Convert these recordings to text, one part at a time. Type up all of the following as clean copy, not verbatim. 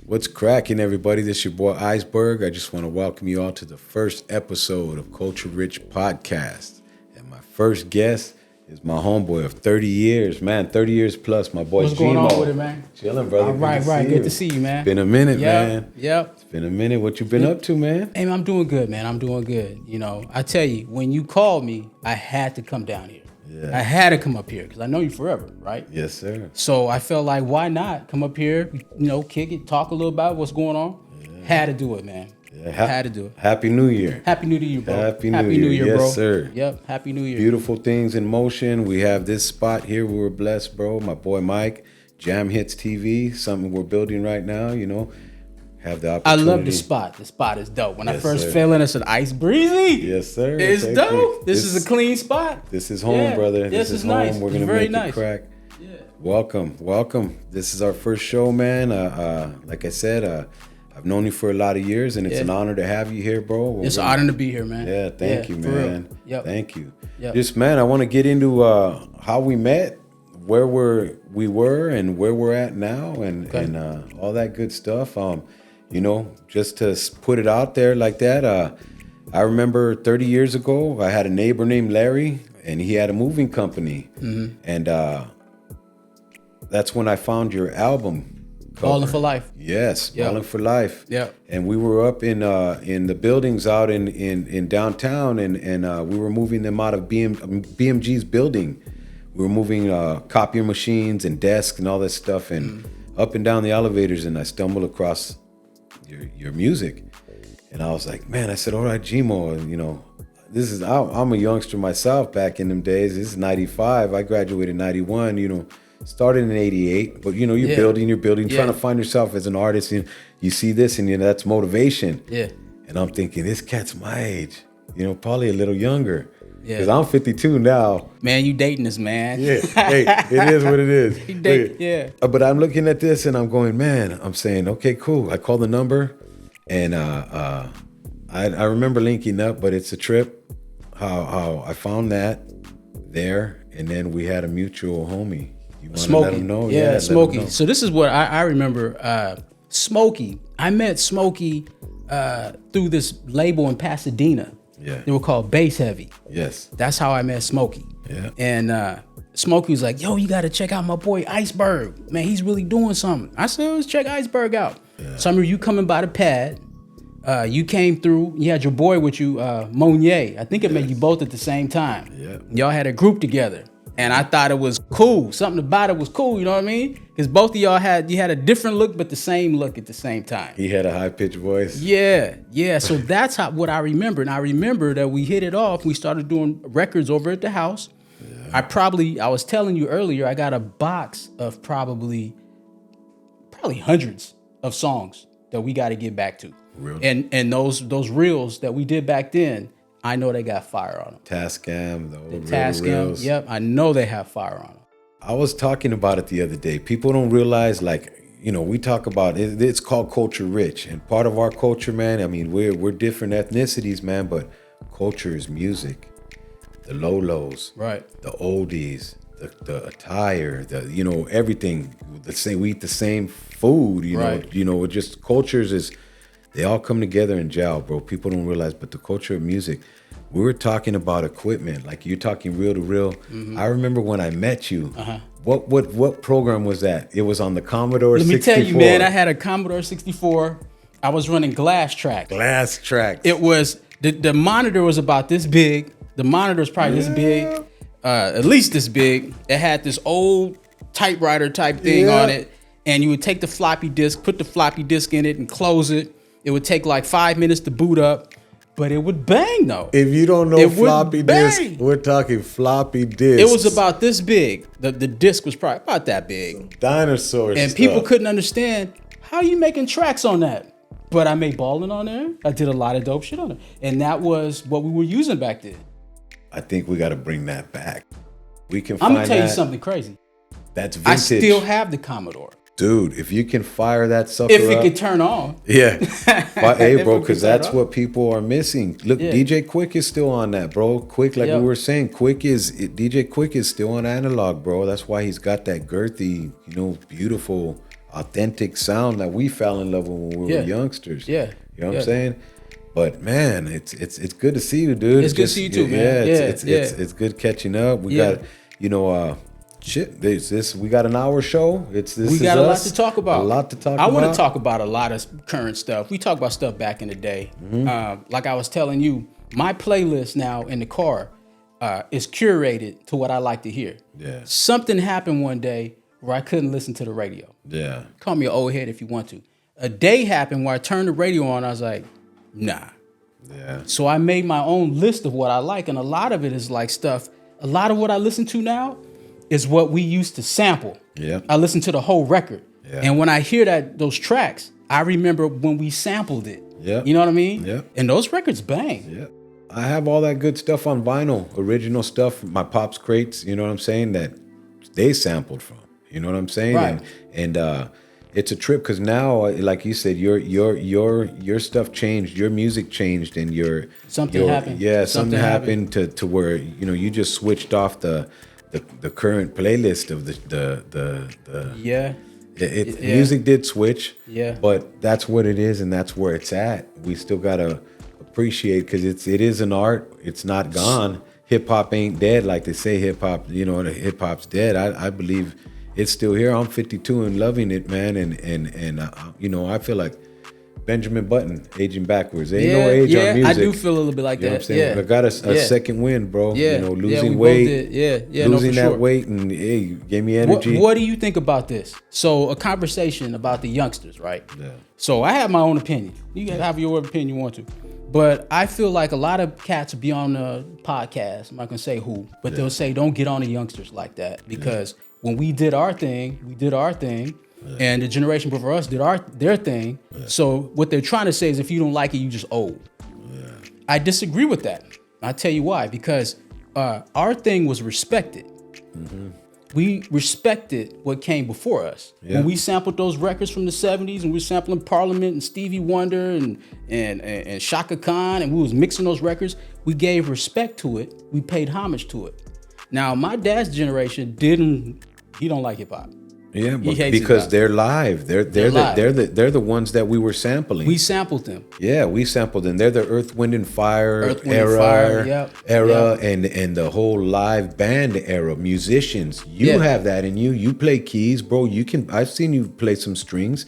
What's cracking, everybody? This is your boy Iceberg. I just want to welcome you all to the first episode of Culture Rich Podcast. And my first guest is my homeboy of 30 years, man. 30 years plus, my boy What's going on Gmo. with it, man? Chilling, brother. All right, Good to see you, man. Been a minute, man. Yep. It's been a minute. What you been up to, man? Hey, man, I'm doing good, man. I'm doing good. You know, I tell you, when you called me, I had to come down here. Yeah. I had to come up here because I know you forever, right? Yes, sir. So I felt like, why not come up here, you know, kick it, talk a little about what's going on. Yeah. Had to do it, man. Yeah, had to do it. Happy New Year. Happy New Year, bro. Happy New Year, bro. Yes, sir. Yep, Happy New Year. Beautiful things in motion. We have this spot here. We were blessed, bro. My boy Mike, JamhitzTv, something we're building right now, you know. Have the opportunity. I love the spot. The spot is dope. When I first sir. fell in, I said, Ice Breezy. Yes, sir. It's Thank dope. you. This is a clean spot. This is home, brother. This is home. nice. We're gonna very make nice. it crack. Yeah. Welcome. This is our first show, man. Like I said, I've known you for a lot of years, and it's an honor to have you here, bro. It's an honor to be here, man. Yeah, thank you, man. Yep. Thank you. Yep. Just, man, I want to get into how we met, where we were, and where we're at now, and all that good stuff. You know, just to put it out there like that. I remember 30 years ago, I had a neighbor named Larry, and he had a moving company, and that's when I found your album cover. Ballin for Life. Yes, Yep. Ballin for Life. Yeah. And we were up in the buildings out in downtown, and we were moving them out of BMG's building. We were moving copier machines and desks and all that stuff, and up and down the elevators, and I stumbled across your music, and I was like, man, I said, all right, Gmo, you know, I'm a youngster myself back in them days. This is 95. I graduated in 91, you know, started in 88, but you know, you're building, trying to find yourself as an artist, and you see this, and you know, that's motivation. Yeah. And I'm thinking, this cat's my age, you know, probably a little younger. Yeah. Because I'm 52 now. Man, you dating this, man. Yeah. Hey, it is what it is. Yeah. But I'm looking at this and I'm going, man, I'm saying, okay, cool. I call the number, and I remember linking up, but it's a trip how I found that there, and then we had a mutual homie. You want to let him know? Yeah, Smokey. So this is what I remember. Smokey. I met Smokey through this label in Pasadena. Yeah. They were called Bass Heavy. Yes. That's how I met Smokey. Yeah. And Smokey was like, yo, you got to check out my boy Iceberg. Man, he's really doing something. I said, let's check Iceberg out. Yeah. So I remember you coming by the pad. You came through. You had your boy with you, Monier. I think it made you both at the same time. Yeah. Y'all had a group together. And I thought it was cool. Something about it was cool, you know what I mean? Because both of y'all had a different look, but the same look at the same time. He had a high-pitched voice. Yeah. So that's what I remember. And I remember that we hit it off. We started doing records over at the house. Yeah. I was telling you earlier, I got a box of probably hundreds of songs that we got to get back to. Really? And those reels that we did back then, I know they got fire on them. Tascam, the old Tascam, reels. yep, I know they have fire on them. I was talking about it the other day. People don't realize, like, you know, we talk about it. It's called culture rich, and part of our culture, man. I mean, we're different ethnicities, man, but culture is music, the lolos, right? The oldies, the attire, you know, everything. We eat the same food, you know. You know, it just cultures is. They all come together in gel, bro. People don't realize, but the culture of music. We were talking about equipment, like you're talking reel to reel. Mm-hmm. I remember when I met you. What program was that? It was on the Commodore 64. Let me tell you, man. I had a Commodore 64. I was running glass tracks. Glass tracks. It was the monitor was about this big. The monitor was probably this big, at least this big. It had this old typewriter type thing on it, and you would take the floppy disk, put the floppy disk in it, and close it. It would take like 5 minutes to boot up, but it would bang though. If you don't know floppy disk, we're talking floppy disk. It was about this big. The disk was probably about that big. Some dinosaurs. And people couldn't understand, how are you making tracks on that? But I made Ballin on there. I did a lot of dope shit on it. And that was what we were using back then. I think we got to bring that back. We can I'm going to tell you something crazy. That's vintage. I still have the Commodore. Dude, if you can fire that sucker if it could turn on. Yeah. Hey, bro, because that's what people are missing. Look, DJ Quick is still on that, bro. Quick, like we were saying, DJ Quick is still on analog, bro. That's why he's got that girthy, you know, beautiful authentic sound that we fell in love with when we were youngsters. Yeah. You know what I'm saying? But man, it's good to see you, dude. It's good to see you too, man. It's good catching up. We got, you know, shit. We got an hour show. We got a lot to talk about. A lot to talk about. I want to talk about a lot of current stuff. We talk about stuff back in the day. Like I was telling you, my playlist now in the car is curated to what I like to hear. Yeah. Something happened one day where I couldn't listen to the radio. Yeah. Call me an old head if you want to. A day happened where I turned the radio on. I was like, nah. Yeah. So I made my own list of what I like, and a lot of it is like stuff. A lot of what I listen to now is what we used to sample. Yeah. I listen to the whole record. Yeah. And when I hear those tracks, I remember when we sampled it. Yeah. You know what I mean? Yeah. And those records bang. Yeah. I have all that good stuff on vinyl, original stuff, my pops crates, you know what I'm saying, that they sampled from. You know what I'm saying? Right. And it's a trip because now, like you said, your stuff changed, your music changed, and something happened. Yeah, something happened to where you just switched off the current playlist of the music did switch. Yeah. But that's what it is, and that's where it's at. We still gotta appreciate because it is an art. It's not gone. Hip hop ain't dead like they say. Hip hop, hip hop's dead. I believe it's still here. I'm 52 and loving it, man. And I feel like Benjamin Button aging backwards. There ain't no age on music. I do feel a little bit like you know that. What I'm saying? I got a second win, bro. Yeah. Losing weight. Losing that sure. weight and gave me energy. What do you think about this? So a conversation about the youngsters, right? Yeah. So I have my own opinion. You can have your opinion you want to. But I feel like a lot of cats be on the podcast. I'm not gonna say who, but they'll say don't get on the youngsters like that because when we did our thing, and the generation before us did their thing. Yeah. So what they're trying to say is if you don't like it, you just old. Yeah. I disagree with that. I'll tell you why. Because our thing was respected. Mm-hmm. We respected what came before us. Yeah. When we sampled those records from the 70s and we were sampling Parliament and Stevie Wonder and Shaka Khan and we was mixing those records, we gave respect to it. We paid homage to it. Now, my dad's generation he don't like hip hop. Yeah, but because they're live. They're the ones that we were sampling. We sampled them. Yeah, we sampled them. They're the Earth, Wind and Fire era, and the whole live band era. Musicians, you have that in you. You play keys, bro. I've seen you play some strings.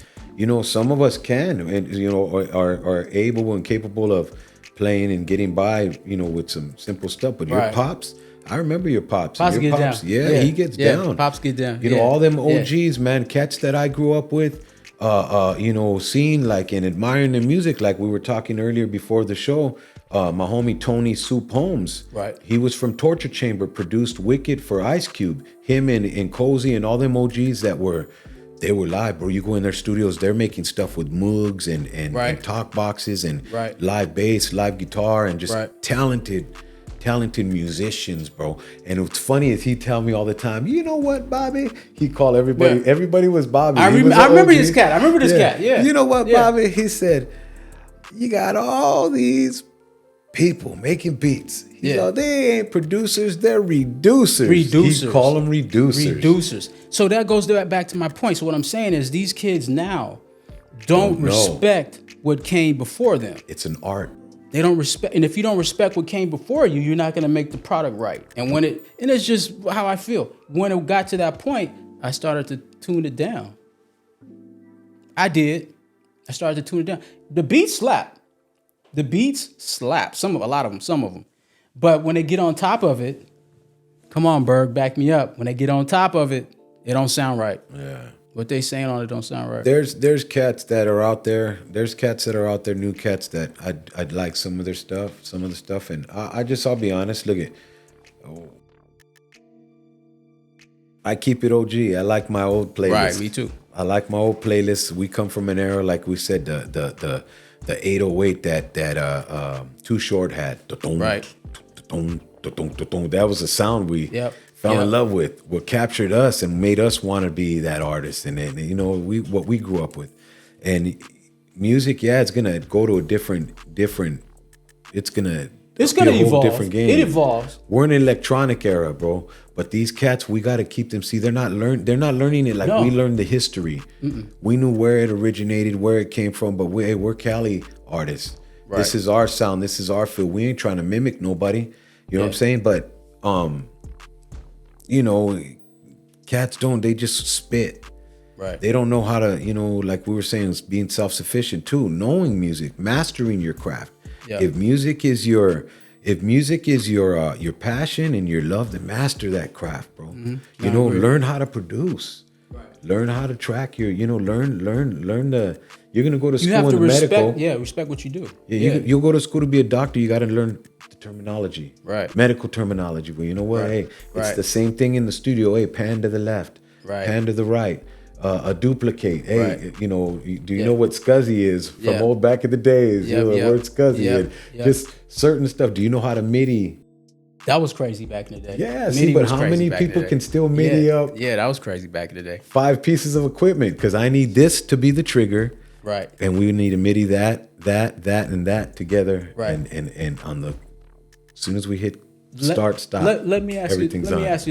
Some of us can, and are able and capable of playing and getting by, with some simple stuff. But your pops. I remember your pops. Pops get down. Yeah, he gets down. Pops get down. All them OGs, man, cats that I grew up with, seeing like and admiring their music, like we were talking earlier before the show. My homie Tony Soup Holmes, right? He was from Torture Chamber, produced Wicked for Ice Cube. Him and Cozy and all them OGs they were live, bro. You go in their studios, they're making stuff with Moogs and talk boxes and live bass, live guitar, and just talented musicians, bro. And what's funny is he tell me all the time, you know what, Bobby? He called everybody. Yeah. Everybody was Bobby. I remember this cat. Yeah. You know what, Bobby? He said, you got all these people making beats. They ain't producers, they're reducers. He call them reducers. So that goes back to my point. So what I'm saying is these kids now don't respect what came before them. It's an art. They don't respect, and if you don't respect what came before you, you're not going to make the product right. And it's just how I feel. When it got to that point, I started to tune it down. I did. I started to tune it down. The beats slap. A lot of them, some of them. But when they get on top of it, come on, Berg, back me up. When they get on top of it, it don't sound right. Yeah. What they saying on it don't sound right. There's cats that are out there. There's cats that are out there, new cats that I'd like some of the stuff. And I'll be honest. Look I keep it OG. I like my old playlist. Right, me too. I like my old playlists. We come from an era, like we said, the 808 that Too Short had. Right. That was a sound we fell in love with, what captured us and made us want to be that artist. And then, what we grew up with. And music, it's going to go to a different, it's going to It's gonna be a whole evolve. different game. It evolves. We're in an electronic era, bro. But these cats, we got to keep them. See, they're not learning it like we learned the history. We knew where it originated, where it came from. But we're Cali artists. Right. This is our sound. This is our field. We ain't trying to mimic nobody. You know what I'm saying? But you know, cats don't. They just spit. Right. They don't know how to, you know, like we were saying, being self-sufficient too, knowing music, mastering your craft. Yeah. If music is your passion and your love, then master that craft, bro. You know, learn how to produce. Right. Learn how to track your, you know, learn the. You're gonna go to school in the medical. Yeah, respect what you do. Yeah, you'll go to school to be a doctor. You got to learn the terminology, right? Medical terminology. Well, you know what? Hey, it's the same thing in the studio. Hey, pan to the left, pan to the right. A duplicate. Hey, you know, do you know what SCSI is from old back in the days? You know the word SCSI. Just certain stuff. Do you know how to MIDI? That was crazy back in the day. Yeah, see, but how many people can still MIDI up? Yeah, that was crazy back in the day. 5 pieces of equipment because I need this to be the trigger. Right. And we need to MIDI that, and that together. Right. And on the, as soon as we hit stop. Let me ask you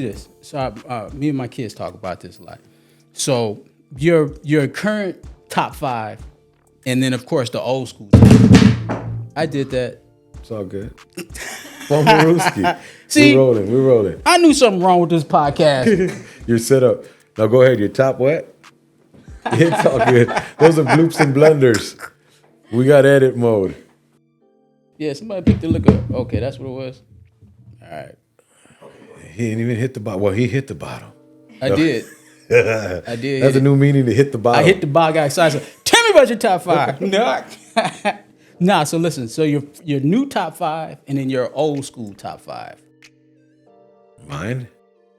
this. So me and my kids talk about this a lot. So your current top 5, and then of course the old school. I did that. It's all good. See, we're rolling. I knew something wrong with this podcast. You're set up. Now go ahead. Your top what? It's all good. Those are bloops and blunders. We got edit mode. Yeah, somebody picked the liquor up. Okay, that's what it was. All right. He didn't even hit the bottom. Well, he hit the bottom. I did. That's a new meaning to hit the bottom. I hit the bottom. Got excited. So, tell me about your top 5. Nah. So listen. So your new top 5, and then your old school top 5. Mine?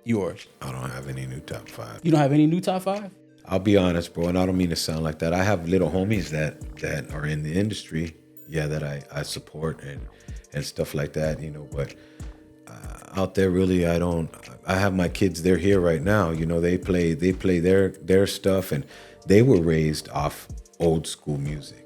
Yours. I don't have any new top 5. You don't have any new top 5? I'll be honest, bro, and I don't mean to sound like that. I have little homies that are in the industry, that I support and stuff like that, you know. But out there, really, I don't. I have my kids. They're here right now. You know, they play their stuff, and they were raised off old school music.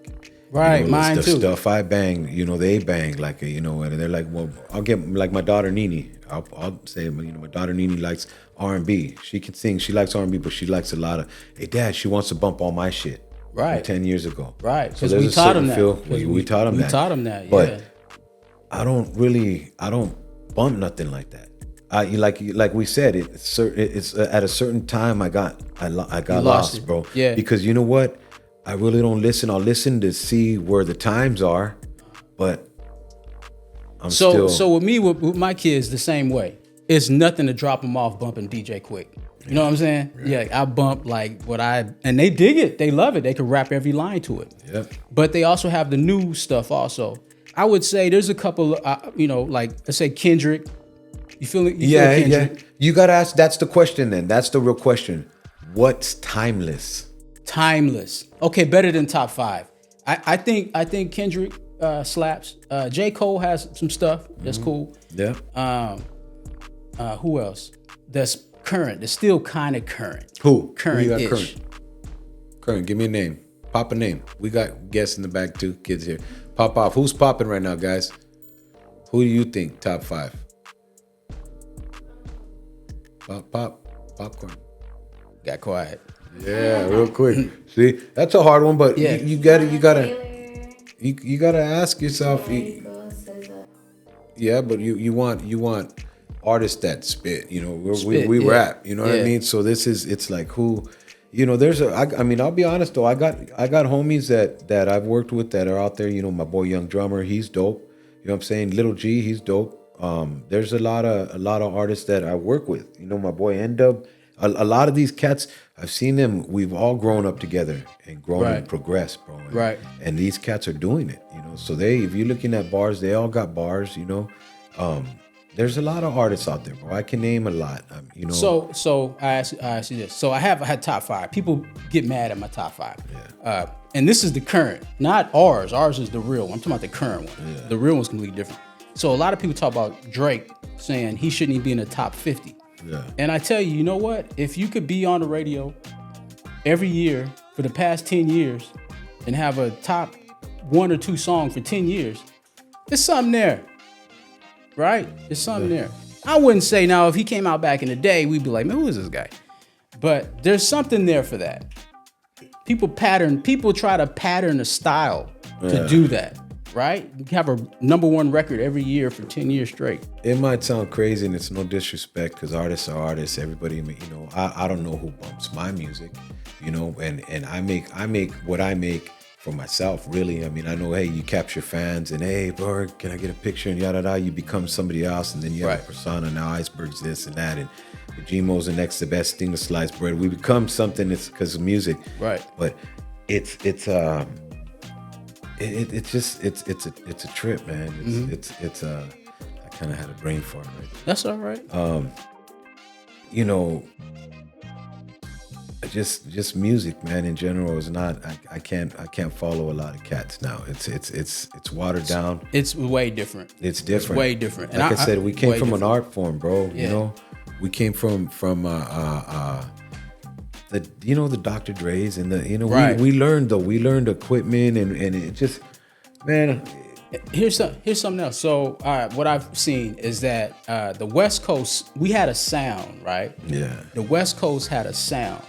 Right, you know, mine the too. Stuff I bang, you know, they bang like you know, and they're like, well, I'll get like my daughter Nene. I'll say, you know, my daughter Nene likes R&B. She can sing. She likes R&B, but she likes a lot of. Hey, Dad, she wants to bump all my shit. Right. From 10 years ago. Right. Because we taught them that. We taught them that. We taught them that. Yeah. But I don't bump nothing like that. Like we said, it's at a certain time I got lost, bro. Yeah. Because you know what? I really don't listen. I'll listen to see where the times are, but I'm still. So with me, with my kids, the same way. It's nothing to drop them off bumping DJ Quick. You know what I'm saying? Yeah, I bump like and they dig it. They love it. They can rap every line to it. Yep. But they also have the new stuff also. I would say there's a couple, you know, like let's say Kendrick. You feel it? Yeah. You gotta ask. That's the question. Then that's the real question. What's timeless? Timeless. Okay, better than top 5. I think Kendrick slaps. J. Cole has some stuff that's cool. Yeah. Who else? That's current. That's still kind of current. Who? Current. Who you got current? Current. Give me a name. Pop a name. We got guests in the back too. Kids here. Pop off. Who's popping right now, guys? Who do you think top 5? Popcorn. Got quiet. Yeah, real quick. See, that's a hard one, but you gotta ask yourself. Yeah, but you want artists that spit. You know, we rap. You know what I mean? So it's like who, you know. I mean, I'll be honest though. I got homies that I've worked with that are out there. You know, my boy Young Drummer, he's dope. You know what I'm saying? Little G, he's dope. There's a lot of artists that I work with. You know, my boy N-Dub. A lot of these cats, I've seen them. We've all grown up together and grown and progressed, bro. And these cats are doing it, you know. So if you're looking at bars, they all got bars, you know. There's a lot of artists out there, bro. I can name a lot, you know. So I ask you this. So I had top 5. People get mad at my top 5. Yeah. And this is the current, not ours. Ours is the real one. I'm talking about the current one. Yeah. The real one's completely different. So a lot of people talk about Drake saying he shouldn't even be in the top 50. Yeah. And I tell you know what? If you could be on the radio every year for the past 10 years and have a top 1 or 2 song for 10 years, there's something there. right? There's something there. I wouldn't say now if he came out back in the day, we'd be like, man, who is this guy? But there's something there for that. People try to pattern a style to do that, right? You have a #1 record every year for 10 years straight. It might sound crazy, and it's no disrespect, because artists are artists. Everybody, you know, I don't know who bumps my music, you know, and I make what I make for myself, really. I mean, I know, hey, you capture fans, and hey, bro, can I get a picture, and yada yada. You become somebody else, and then you have a persona. Now Iceberg's this and that, and the Gmo's the next, the best thing to slice bread. We become something. It's because of music, right? But it's a trip, man. It's I kind of had a brain fart. Right? That's all right. You know, just music, man, in general is not. I can't follow a lot of cats now. It's watered down. It's way different. It's different. It's way different. Like I said, we came from an art form, bro. Yeah. You know, we came from the Dr. Dre's and we learned equipment and it just, man. Here's something else. So what I've seen is that the West Coast, we had a sound, right? Yeah. The West Coast had a sound,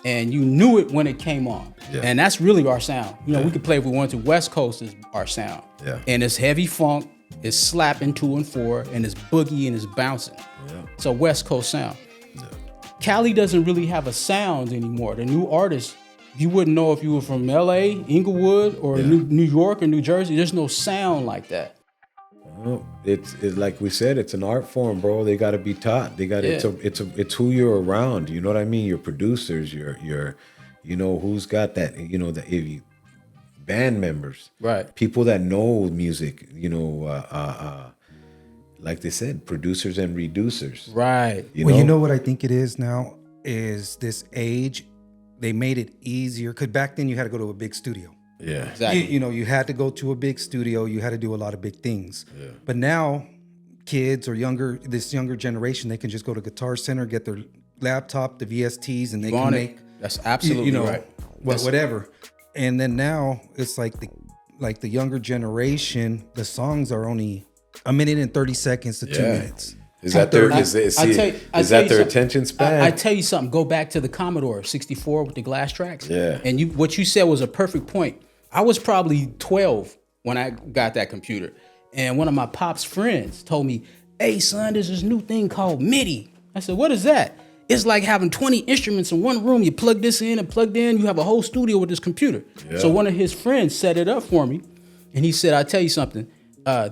and you knew it when it came on. Yeah. And that's really our sound. You know, we could play if we wanted to. West Coast is our sound. Yeah. And it's heavy funk, it's slapping 2 and 4, and it's boogie and it's bouncing. Yeah. So West Coast sound. Yeah. Cali doesn't really have a sound anymore. The new artists, you wouldn't know if you were from LA, Inglewood, or New York or New Jersey. There's no sound like that. Well, it's like we said, it's an art form, bro. They got to be taught. They got it's who you're around. You know what I mean? Your producers, your you know who's got that. You know band members, right? People that know music. You know, like they said, producers and reducers, right? You know what I think it is now is this age. They made it easier because back then you had to go to a big studio. Yeah, exactly. You had to go to a big studio. You had to do a lot of big things. Yeah. But now, kids or this younger generation, they can just go to Guitar Center, get their laptop, the VSTs, and they can make. That's absolutely right. Whatever. And then now it's like the younger generation. The songs are only a minute and 30 seconds to 2 minutes. Is that their attention span? I tell you something. Go back to the Commodore 64 with the glass tracks. Yeah. And what you said was a perfect point. I was probably 12 when I got that computer, and one of my pop's friends told me, "Hey son, there's this new thing called MIDI." I said, "What is that?" It's like having 20 instruments in one room. You plug this in and plugged in. You have a whole studio with this computer. Yeah. So one of his friends set it up for me, and he said, "I tell you something.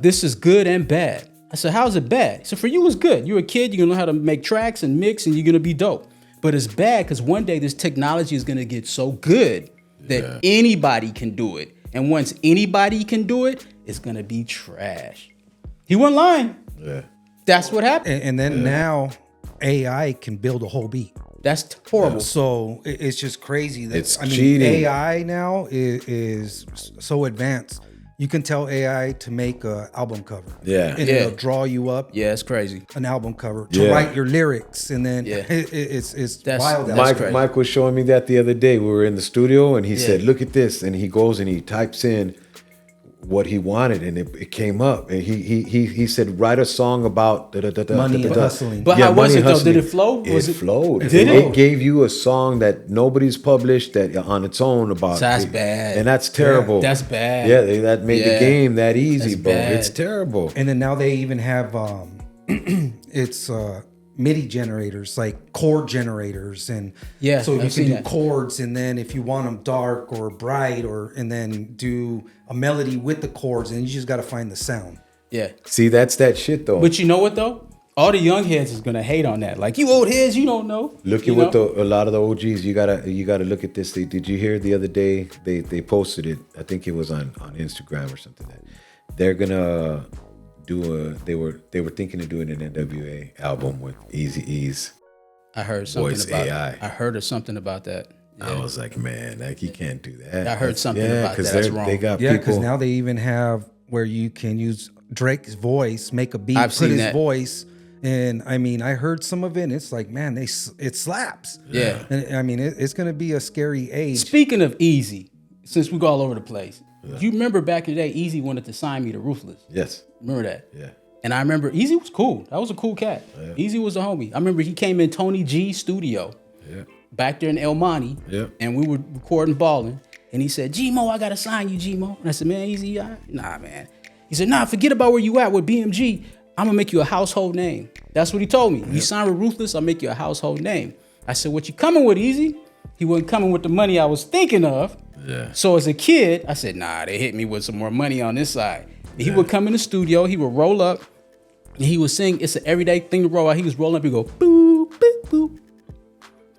This is good and bad." I said, "How's it bad?" So for you, it's good. You're a kid. You're gonna know how to make tracks and mix, and you're gonna be dope. But it's bad because one day this technology is gonna get so good that anybody can do it. And once anybody can do it, it's gonna be trash. He wasn't lying. Yeah. That's what happened. And then now AI can build a whole beat. That's horrible. So it's just crazy. Cheating. AI now is so advanced. You can tell AI to make an album cover. Yeah. And it'll draw you up. Yeah, it's crazy. An album cover to write your lyrics. And then it's wild. Mike was showing me that the other day. We were in the studio and he said, "Look at this." And he goes and he types in what he wanted and it came up. And he said, "Write a song about money and hustling." But how was it though? Did it flow? It flowed. Did it? It gave you a song that nobody's published that on its own about. That's bad. And that's terrible. Yeah, that's bad. Yeah, that made the game that easy, that's bro. Bad. It's terrible. And then now they even have it's MIDI generators, like chord generators, and so you can do chords, and then if you want them dark or bright, and then do a melody with the chords, and you just got to find the sound. Yeah. See, that's that shit though. But you know what though? All the young heads is gonna hate on that. Like, you old heads, you don't know. Look at what a lot of the OGs. You gotta look at this. Did you hear the other day? They posted it. I think it was on Instagram or something. That they're gonna do they were thinking of doing an NWA album with Eazy-E's. I heard something voice about AI. I heard something about that. Yeah. I was like, man, like you can't do that. I heard something about that. That's wrong. They got because now they even have where you can use Drake's voice, make a beat, put his voice. And I mean, I heard some of it, and it's like, man, it slaps. Yeah. And I mean, it's going to be a scary age. Speaking of Eazy, since we go all over the place, you remember back in the day, Eazy wanted to sign me to Ruthless. Yes. Remember that? Yeah. And I remember Easy was cool. That was a cool cat. Yeah. Easy was a homie. I remember he came in Tony G's studio back there in El Monte, and we were recording Ballin. And he said, G-Mo, I got to sign you, G-Mo. And I said, man, Easy, nah, man. He said, nah, forget about where you at with BMG. I'm going to make you a household name. That's what he told me. You sign with Ruthless, I'll make you a household name. I said, what you coming with, Easy? He wasn't coming with the money I was thinking of. Yeah. So as a kid, I said, nah, they hit me with some more money on this side. He would come in the studio, he would roll up, and he would sing. It's an everyday thing to roll out. He was rolling up, he'd go, boop, boop, boop.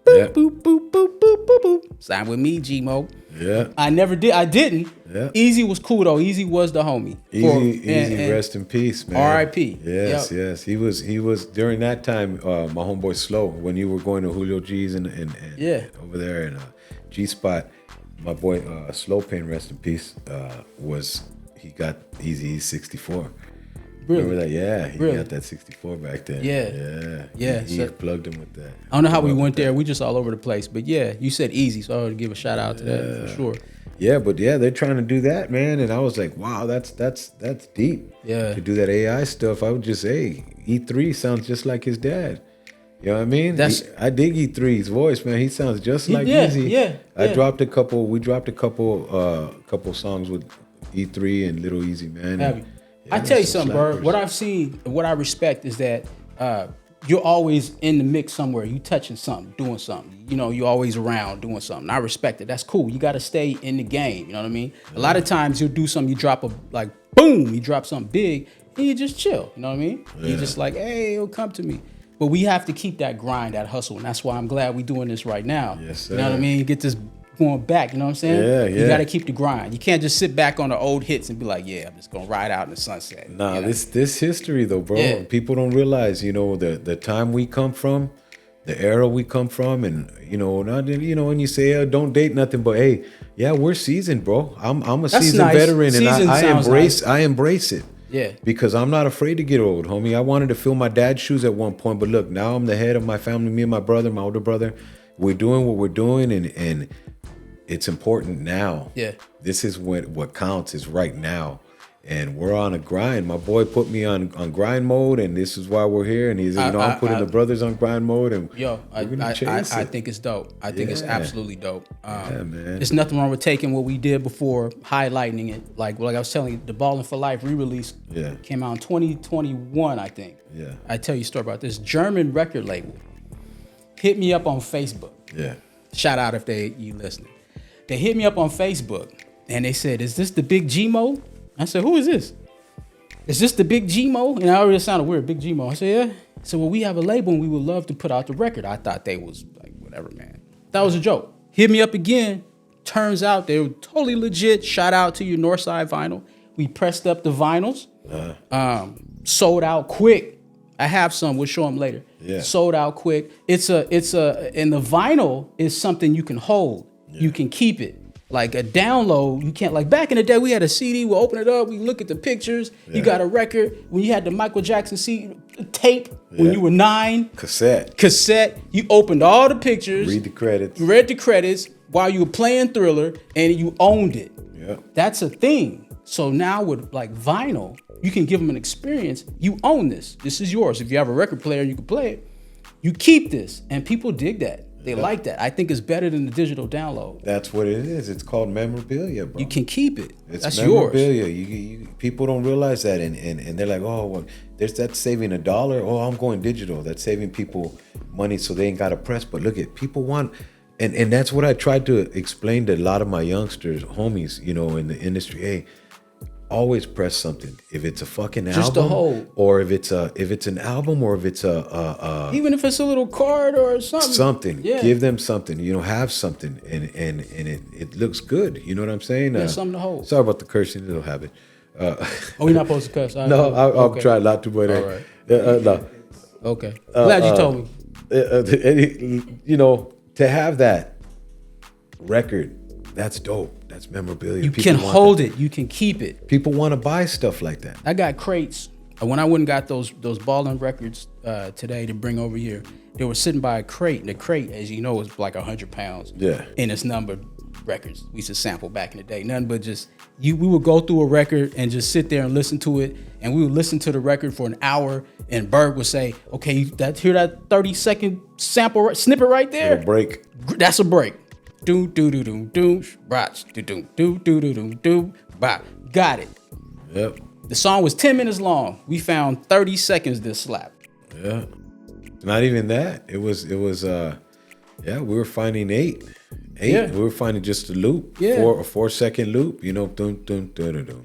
Boop, boop, boop, boop, boop, boop, boop. Sign with me, G-Mo. Yeah. I never did. I didn't. Yeah. Easy was cool though. Easy was the homie. Easy, rest in peace, man. R.I.P. Yes, yes. He was during that time. My homeboy Slow, when you were going to Julio G's and over there in G Spot, my boy Slow Pain, rest in peace. He got Easy 64. Really? Remember that? Yeah, he got that 64 back then. Yeah. He plugged him with that. I don't know how we went there. We just all over the place. But yeah, you said Easy, so I would give a shout out to that for sure. Yeah, but they're trying to do that, man. And I was like, wow, that's deep. Yeah. To do that AI stuff, I would just say E3 sounds just like his dad. You know what I mean? I dig E3's voice, man. He sounds just like Easy. Yeah. We dropped a couple songs with E3 and Little Easy, man. Have you? I tell you something, bro. What I've seen, what I respect is that you're always in the mix somewhere. You touching something, doing something. You know, you're always around doing something. I respect it. That's cool. You got to stay in the game. You know what I mean? A lot of times you'll do something, you drop boom, you drop something big, and you just chill. You know what I mean? You just like, hey, it'll come to me. But we have to keep that grind, that hustle, and that's why I'm glad we're doing this right now. Yes, sir. You know what I mean? Get this going back, you know what I'm saying? Yeah. You got to keep the grind. You can't just sit back on the old hits and be like, yeah, I'm just going to ride out in the sunset. Nah, you know? This history though, bro. Yeah. People don't realize, you know, the time we come from, the era we come from, and when you say don't date nothing, but hey, we're seasoned, bro. I'm a seasoned veteran, and I embrace it. Yeah. Because I'm not afraid to get old, homie. I wanted to fill my dad's shoes at one point, but look, now I'm the head of my family, me and my brother, my older brother. We're doing what we're doing, and it's important now. Yeah. This is what counts is right now. And we're on a grind. My boy put me on grind mode, and this is why we're here. And he's, I'm putting the brothers on grind mode, and I think it's dope. I think it's absolutely dope. Man. There's nothing wrong with taking what we did before, highlighting it. Like I was telling you, the Ballin' for Life re-release came out in 2021, I think. Yeah. I tell you a story about this German record label. Hit me up on Facebook. Yeah. Shout out if you listening. They hit me up on Facebook, and they said, "Is this the Big G-Mo?" I said, "Who is this? Is this the Big G-Mo?" And I already sounded weird, Big G-Mo. I said, "Yeah." I said, "Well, we have a label, and we would love to put out the record." I thought they was like, whatever, man. That was a joke. Hit me up again. Turns out they were totally legit. Shout out to your Northside Vinyl. We pressed up the vinyls. Sold out quick. I have some. We'll show them later. Yeah. Sold out quick. And the vinyl is something you can hold. Yeah. You can keep it. Like a download, you can't, like back in the day, we had a CD, we'll open it up, we look at the pictures, you got a record. When you had the Michael Jackson tape, when you were 9. Cassette, you opened all the pictures. Read the credits while you were playing Thriller, and you owned it. Yeah. That's a thing. So now with like vinyl, you can give them an experience. You own this. This is yours. If you have a record player, you can play it. You keep this, and people dig that. They like that. I think it's better than the digital download. That's what it is. It's called memorabilia, bro. You can keep it. That's memorabilia. Yours. People don't realize that, and they're like, oh, well, that's saving $1. Oh, I'm going digital. That's saving people money so they ain't got to press. But look at people want, and that's what I tried to explain to a lot of my youngsters, homies, in the industry. Hey, always press something. If it's a fucking album, just a whole, or if it's an album, or if it's even if it's a little card or something. Give them something. Have something, and it looks good. You know what I'm saying? Something to hold. Sorry about the cursing, little habit. We're not supposed to curse. No, I'll try not to, but all right. No. Okay. Glad you told me. To have that record, that's dope. That's memorabilia. You can hold it. You can keep it. People want to buy stuff like that. I got crates. When I went and got those Ballin records today to bring over here. They were sitting by a crate, and the crate, as you know, was like 100 pounds. Yeah. And it's numbered records. We used to sample back in the day. Nothing but just we would go through a record and just sit there and listen to it, and we would listen to the record for an hour. And Berg would say, "Okay, hear that 30-second sample snippet right there? A break. That's a break. Do do do do do, brats do do do do do do do, bop. Got it. Yep. The song was 10 minutes long. We found 30 seconds this slap. Yeah. Not even that. It was we were finding eight. Yeah. We were finding just a loop. Yeah. A 4-second loop, you know, dum dum dum dum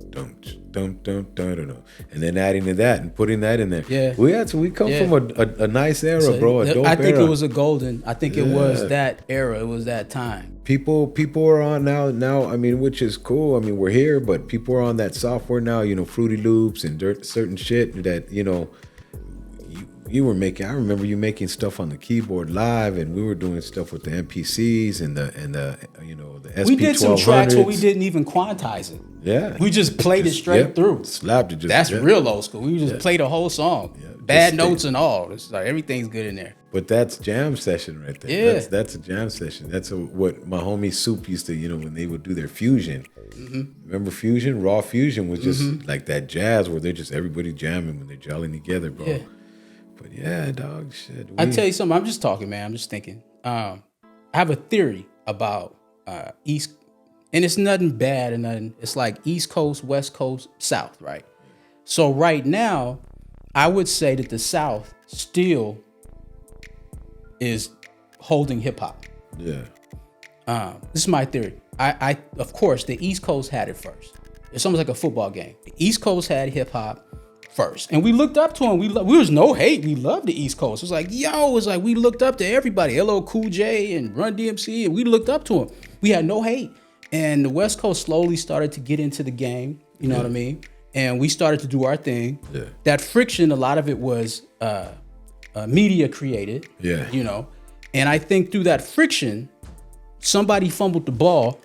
dum dum dum dum dum, and then adding to that and putting that in there. Yeah. We come from a nice era, bro. A dope I think era. it was a golden. I think it was that era. It was that time. People are on now. I mean, which is cool. I mean, we're here, but people are on that software now. You know, Fruity Loops and certain shit that, you know, you were making. I remember you making stuff on the keyboard live, and we were doing stuff with the MPCs and the you know, the SP1200s. We did some tracks where we didn't even quantize it. Yeah, we just played it straight through. Slapped it. That's real old school. We just played the whole song, bad notes and all. It's like everything's good in there. But that's jam session right there. Yeah, that's a jam session. That's what my homie Soup used to, you know, when they would do their fusion. Mm-hmm. Remember fusion? Raw fusion was just like that jazz where they're just everybody jamming when they're gelling together, bro. Yeah. But yeah, dog, shit. I tell you something. I'm just talking, man. I'm just thinking. I have a theory about East, and it's nothing bad and nothing. It's like East Coast, West Coast, South, right? So right now, I would say that the South still is holding hip hop. Yeah. This is my theory. I of course the East Coast had it first. It's almost like a football game. The East Coast had hip hop first, and we looked up to him. We was no hate. We loved the East Coast. It was like, yo, it's like we looked up to everybody. LL Cool J and Run DMC, and we looked up to him. We had no hate. And the West Coast slowly started to get into the game. You know what I mean? And we started to do our thing. Yeah. That friction, a lot of it was media created. Yeah. You know, and I think through that friction, somebody fumbled the ball.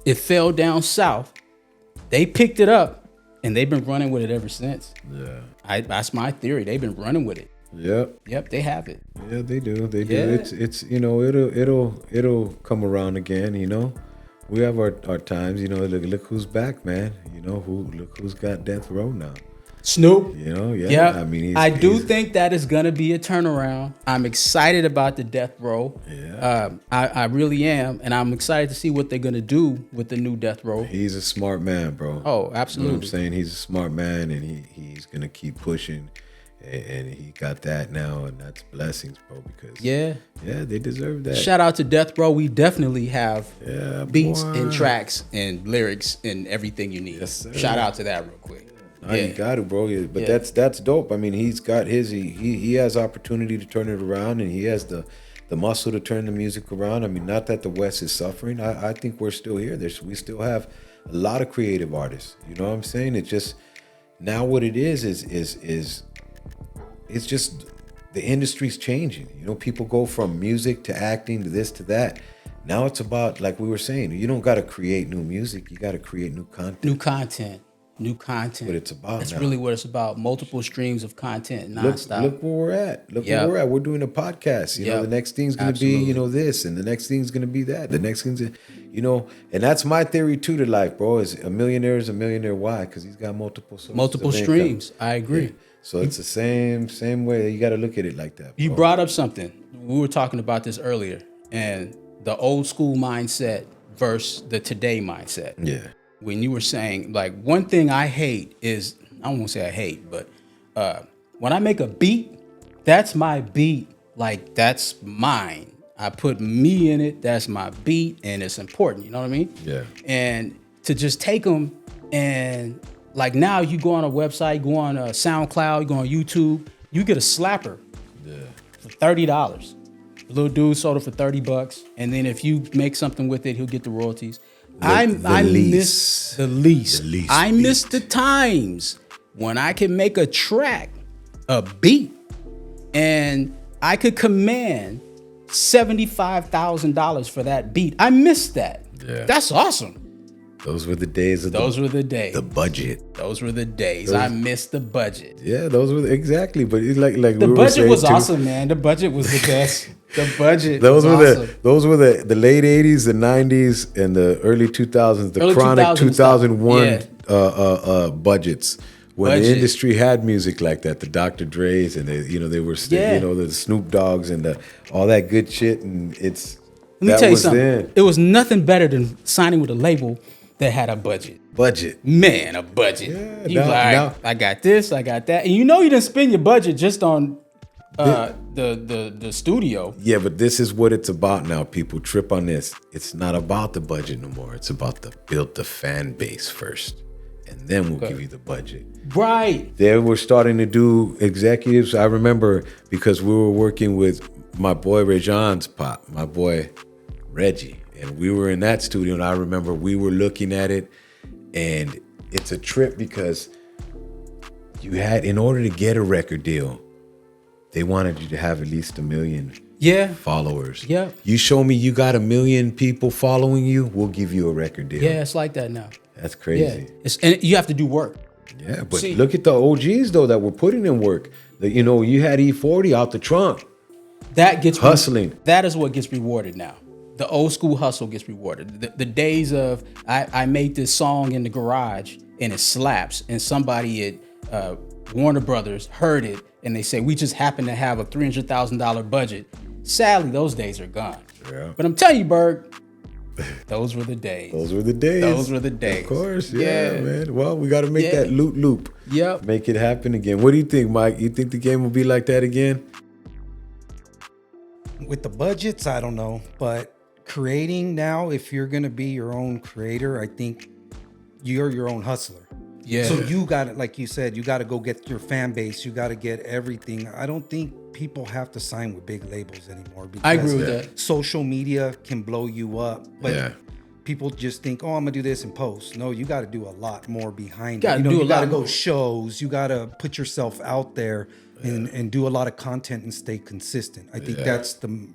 It fell down south. They picked it up. And they've been running with it ever since. Yeah, that's my theory. They've been running with it. Yep, they have it. Yeah, they do. They do. It's you know, it'll come around again. You know, we have our times. You know, look who's back, man. You know look who's got death row now. Snoop. You know, I mean, I do think that is gonna be a turnaround. I'm excited about the death row. Yeah, I really am, and I'm excited to see what they're gonna do with the new death row. He's a smart man, bro. Oh, absolutely. You know what I'm saying? He's a smart man, and he's gonna keep pushing, and he got that now, and that's blessings, bro. Because they deserve that. Shout out to Death Row. We definitely have beats and tracks and lyrics and everything you need. Yes, shout out to that real quick. You got to, bro. But that's dope. I mean, he's got his. He has opportunity to turn it around, and he has the muscle to turn the music around. I mean, not that the West is suffering. I think we're still here. We still have a lot of creative artists. You know what I'm saying? It's just now what it is it's just the industry's changing. You know, people go from music to acting to this to that. Now it's about, like we were saying, you don't got to create new music. You got to create new content. New content. What it's about. That's really what it's about. Multiple streams of content, nonstop. Look where we're at. Where we're at. We're doing a podcast. You know, the next thing's going to be, you know, this, and the next thing's going to be that. The next thing's, you know, and that's my theory too to life, bro. Is a millionaire is a millionaire. Why? Because he's got multiple streams. I agree. Yeah. So it's the same way. You got to look at it like that. Bro. You brought up something. We were talking about this earlier, and the old school mindset versus the today mindset. Yeah. When you were saying, like, one thing I hate is, I don't want to say I hate, but when I make a beat, that's my beat. Like, that's mine. I put me in it. That's my beat, and it's important. You know what I mean? Yeah. And to just take them and, like, now you go on a website, you go on a SoundCloud, you go on YouTube, you get a slapper for $30. The little dude sold it for $30, and then if you make something with it, he'll get the royalties. I miss the least. I miss the times when I can make a track, a beat, and I could command $75,000 for that beat. I miss that. Yeah. That's awesome. Those were the days of the budget. Those were the days. I missed the budget. Yeah, those were exactly. But it's like the budget was awesome, man. The budget was the best. The budget. Those were the late '80s, the '90s, and the early 2000s. The chronic 2001 budgets. When the industry had music like that, the Dr. Dre's and they were the Snoop Dogs and all that good shit, and Let me tell you something. It was nothing better than signing with a label that had a budget. Man, a budget. Yeah, I got this, I got that. And you didn't spend your budget just on the studio. Yeah, but this is what it's about now. People trip on this. It's not about the budget no more. It's about build the fan base first. And then we'll give you the budget. Right. They were starting to do executives. I remember because we were working with my boy Rejan's pop, my boy Reggie. And we were in that studio, and I remember we were looking at it, and it's a trip because in order to get a record deal, they wanted you to have at least 1 million followers. Yeah. You show me you got 1 million people following you, we'll give you a record deal. Yeah, it's like that now. That's crazy. Yeah. And you have to do work. Yeah, but look at the OGs, though, that were putting in work. You had E40 out the trunk. That gets hustling. That is what gets rewarded now. The old school hustle gets rewarded. The days of I made this song in the garage and it slaps, and somebody at Warner Brothers heard it and they say we just happen to have a $300,000 budget. Sadly, those days are gone. Yeah. But I'm telling you, Berg, those were the days. Those were the days. Those were the days. Of course, yeah, man. Well, we got to make that loop. Yep. Make it happen again. What do you think, Mike? You think the game will be like that again? With the budgets, I don't know, but creating now, if you're going to be your own creator, I think you're your own hustler. Yeah. So you got it, like you said, you got to go get your fan base. You got to get everything. I don't think people have to sign with big labels anymore. Because I agree with that. Social media can blow you up, but people just think, oh, I'm gonna do this in post. No, you got to do a lot more behind it. You got to go shows. You got to put yourself out there and do a lot of content and stay consistent. I think that's the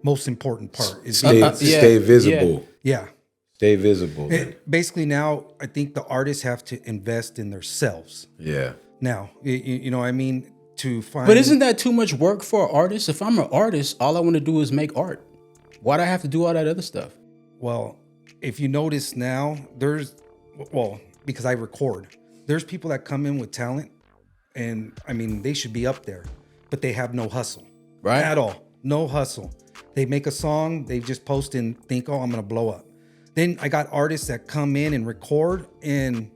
most important part. Is stay visible. Yeah. Stay visible. Basically, now I think the artists have to invest in themselves. Yeah. Now, you know what I mean? To find. But isn't that too much work for an artist? If I'm an artist, all I want to do is make art. Why do I have to do all that other stuff? Well, if you notice now, because I record, there's people that come in with talent, and I mean, they should be up there, but they have no hustle. Right. At all. No hustle. They make a song, they just post and think, oh, I'm going to blow up. Then I got artists that come in and record, and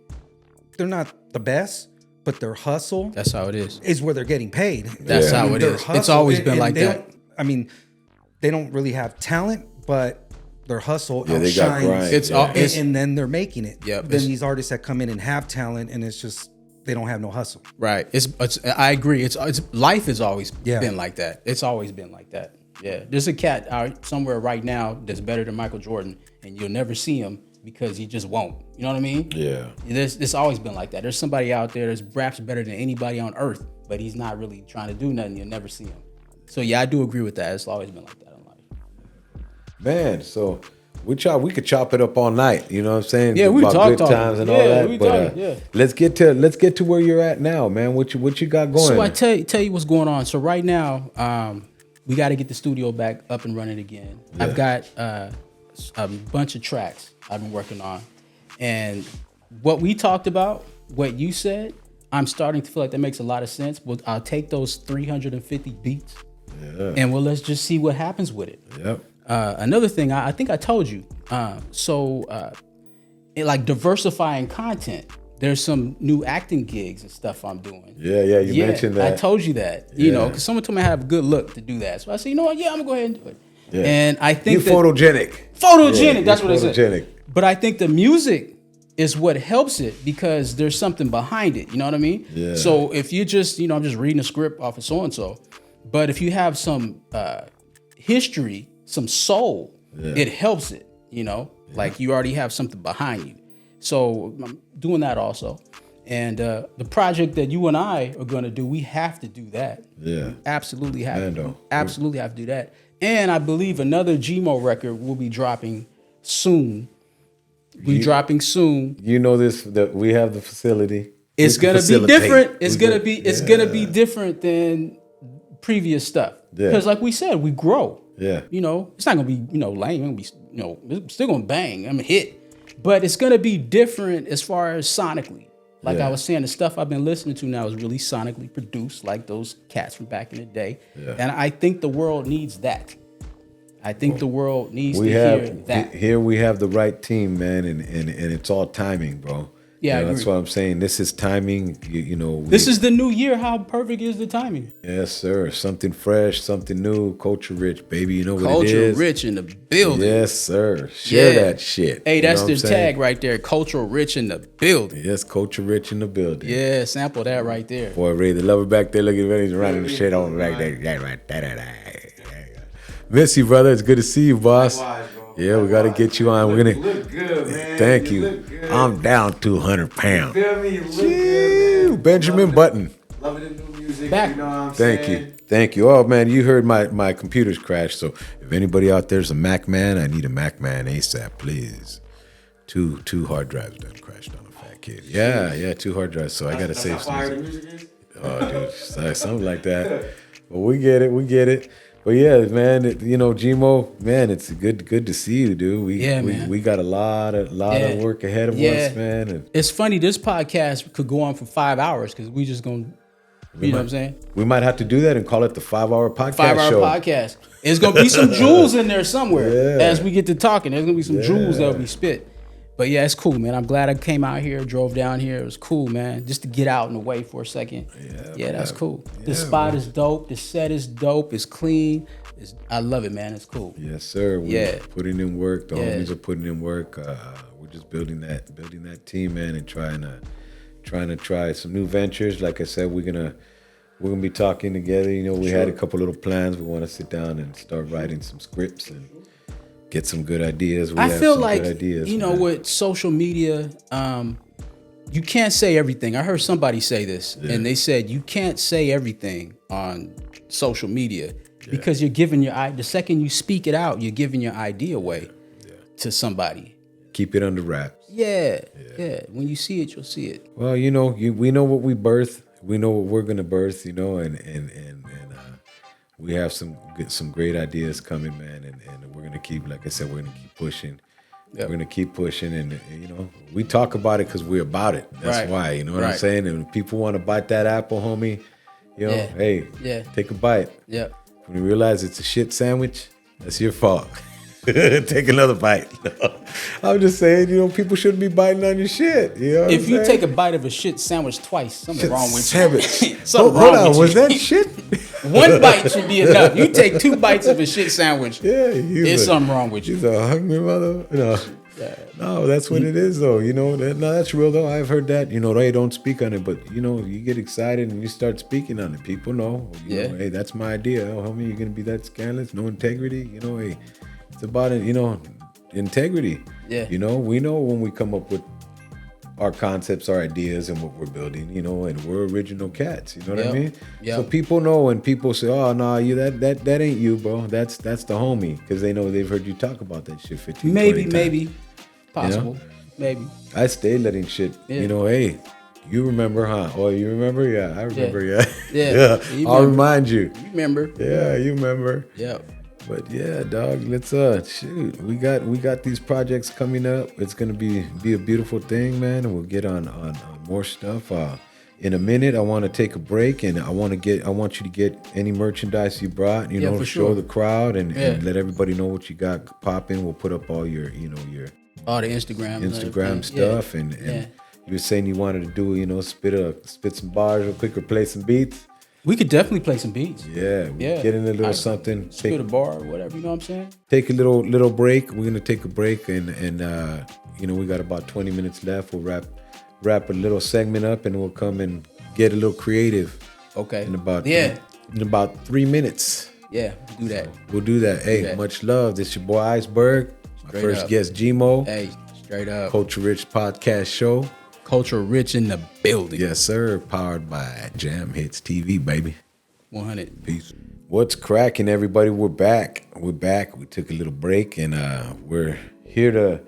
they're not the best, but their hustle. That's how it is. Is where they're getting paid. That's how it is. It's always been like that. They don't really have talent, but their hustle they got grind. And then they're making it. Yep. Then these artists that come in and have talent, and it's just they don't have no hustle. Right. I agree. It's life has always been like that. It's always been like that. Yeah. There's a cat out somewhere right now that's better than Michael Jordan, and you'll never see him because he just won't. You know what I mean? Yeah. It's always been like that. There's somebody out there that's perhaps better than anybody on earth, but he's not really trying to do nothing. You'll never see him. So yeah, I do agree with that. It's always been like that in life. Man, so we could chop it up all night. You know what I'm saying? Yeah, we about talked good times and all that. But let's get to where you're at now, man. What you got going? So I tell you what's going on. So right now, we got to get the studio back up and running again. Yeah. I've got a bunch of tracks I've been working on, and what we talked about, what you said, I'm starting to feel like that makes a lot of sense. I'll take those 350 beats, and let's just see what happens with it. Yep. Another thing, I think I told you. Like diversifying content. There's some new acting gigs and stuff I'm doing. Yeah, you mentioned that. I told you that, because someone told me I have a good look to do that. So I said, you know what? Yeah, I'm gonna go ahead and do it. Yeah. And I think you're photogenic. Photogenic, that's what I said. Photogenic. But I think the music is what helps it because there's something behind it. You know what I mean? Yeah. So if you just, I'm just reading a script off of so-and-so, but if you have some history, some soul, it helps it, like you already have something behind you. So I'm doing that also. And the project that you and I are going to do, we have to do that. Yeah. Absolutely have to. Absolutely have to do that. And I believe another GMO record will be dropping soon. We dropping soon. You know this, that we have the facility. It's gonna be different. It's gonna be different than previous stuff. Yeah. Because like we said, we grow. Yeah. You know, it's not gonna be, lame. It's gonna be, it's still gonna bang. I'm a hit. But it's gonna be different as far as sonically. Like I was saying, the stuff I've been listening to now is really sonically produced, like those cats from back in the day. Yeah. And I think the world needs that. I think the world needs to hear that. Here we have the right team, man, and it's all timing, bro. Yeah, that's what I'm saying. This is timing. This is the new year. How perfect is the timing? Yes, sir. Something fresh, something new. Culture rich, baby. You know what culture it is. Culture rich in the building. Yes, sir. Share that shit. Hey, that's the tag right there. Culture rich in the building. Yes, culture rich in the building. Yeah, sample that right there. Boy, Ray, the lover back there looking ready to running the shit on back there. Yeah, right. Miss you, brother. It's good to see you, boss. Likewise, bro. Yeah, we got to get you on. We're gonna look good, man. Thank you. I'm down 200 pounds. You feel me? You look good, man. Benjamin Button. Loving the new music. Back. You know what I'm saying? Thank you. Oh man, you heard my computer's crashed. So if anybody out there's a Mac man, I need a Mac man ASAP, please. Two hard drives done crashed on a fat kid. Yeah, 2 hard drives. So I gotta save some. How fire the music is? Oh, dude, something like that. But we get it. But yeah, man, Gmo, man, it's good to see you, dude. We got a lot of work ahead of us, man. And it's funny, this podcast could go on for 5 hours because we just gonna, know what I'm saying? We might have to do that and call it the 5-hour podcast 5-hour show. podcast. There's gonna be some jewels in there somewhere as we get to talking. There's gonna be some jewels that we spit. But yeah, it's cool, man. I'm glad I came out here, drove down here. It was cool, man. Just to get out and away for a second. Yeah, that's cool. The spot is dope. The set is dope. It's clean. I love it, man. It's cool. Yes, sir. We're putting in work. The homies are putting in work. We're just building that team, man, and trying to try some new ventures. Like I said, we're gonna be talking together. We had a couple little plans. We want to sit down and start writing some scripts and get some good ideas. I feel like, with social media, you can't say everything. I heard somebody say this, and they said you can't say everything on social media because you're giving the second you speak it out, you're giving your idea away to somebody. Keep it under wraps. Yeah. When you see it, you'll see it. Well, we know what we birth. We know what we're gonna birth. And we have some great ideas coming, man, and we're gonna keep, like I said, we're gonna keep pushing. Yep. We're gonna keep pushing, and we talk about it because we're about it. That's why, you know what I'm saying. And if people want to bite that apple, homie, hey, take a bite. Yeah. When you realize it's a shit sandwich, that's your fault. Take another bite. I'm just saying, people shouldn't be biting on your shit. If you take a bite of a shit sandwich twice, something's wrong with you. Hold on, was that shit? One bite should be enough. You take 2 bites of a shit sandwich. Yeah, there's something wrong with you. He's a hungry mother. No, that's what it is, though. That's real, though. I've heard that. They don't speak on it, but you get excited and you start speaking on it. People know. Hey, that's my idea. Oh, homie, you're gonna be that scandalous, no integrity. Hey. It's about it, integrity. Yeah. We know when we come up with our concepts, our ideas, and what we're building, and we're original cats. You know what I mean? Yeah. So people know when people say, "Oh no, that ain't you, bro. That's the homie," because they know they've heard you talk about that shit 15, 20 times. Maybe, possible, maybe. I stay letting shit. Hey. You remember, huh? Oh, you remember? Yeah, I remember. Yeah. I'll remind you. You remember? Yeah, you remember. Yeah. But yeah, dog, let's shoot. We got these projects coming up. It's gonna be a beautiful thing, man, and we'll get on more stuff. In a minute, I want to take a break, and I want you to get any merchandise you brought, show the crowd and let everybody know what you got popping. We'll put up all your all the Instagram stuff, and you were saying you wanted to do, spit some bars real quick or play some beats. We could definitely play some beats. Yeah. Get in a little something. Spit a bar or whatever, you know what I'm saying? Take a little break. We're gonna take a break, and we got about 20 minutes left. We'll wrap a little segment up, and we'll come and get a little creative. Okay. In about 3 minutes. Yeah, do that. So we'll do that. Hey, much love. This your boy Iceberg. My first guest, Gmo. Hey, straight up. Culture Rich Podcast Show. Culture Rich in the building. Yes, sir. Powered by JamhitzTv, baby. 100. Peace. What's cracking, everybody? We're back. We took a little break, and we're here to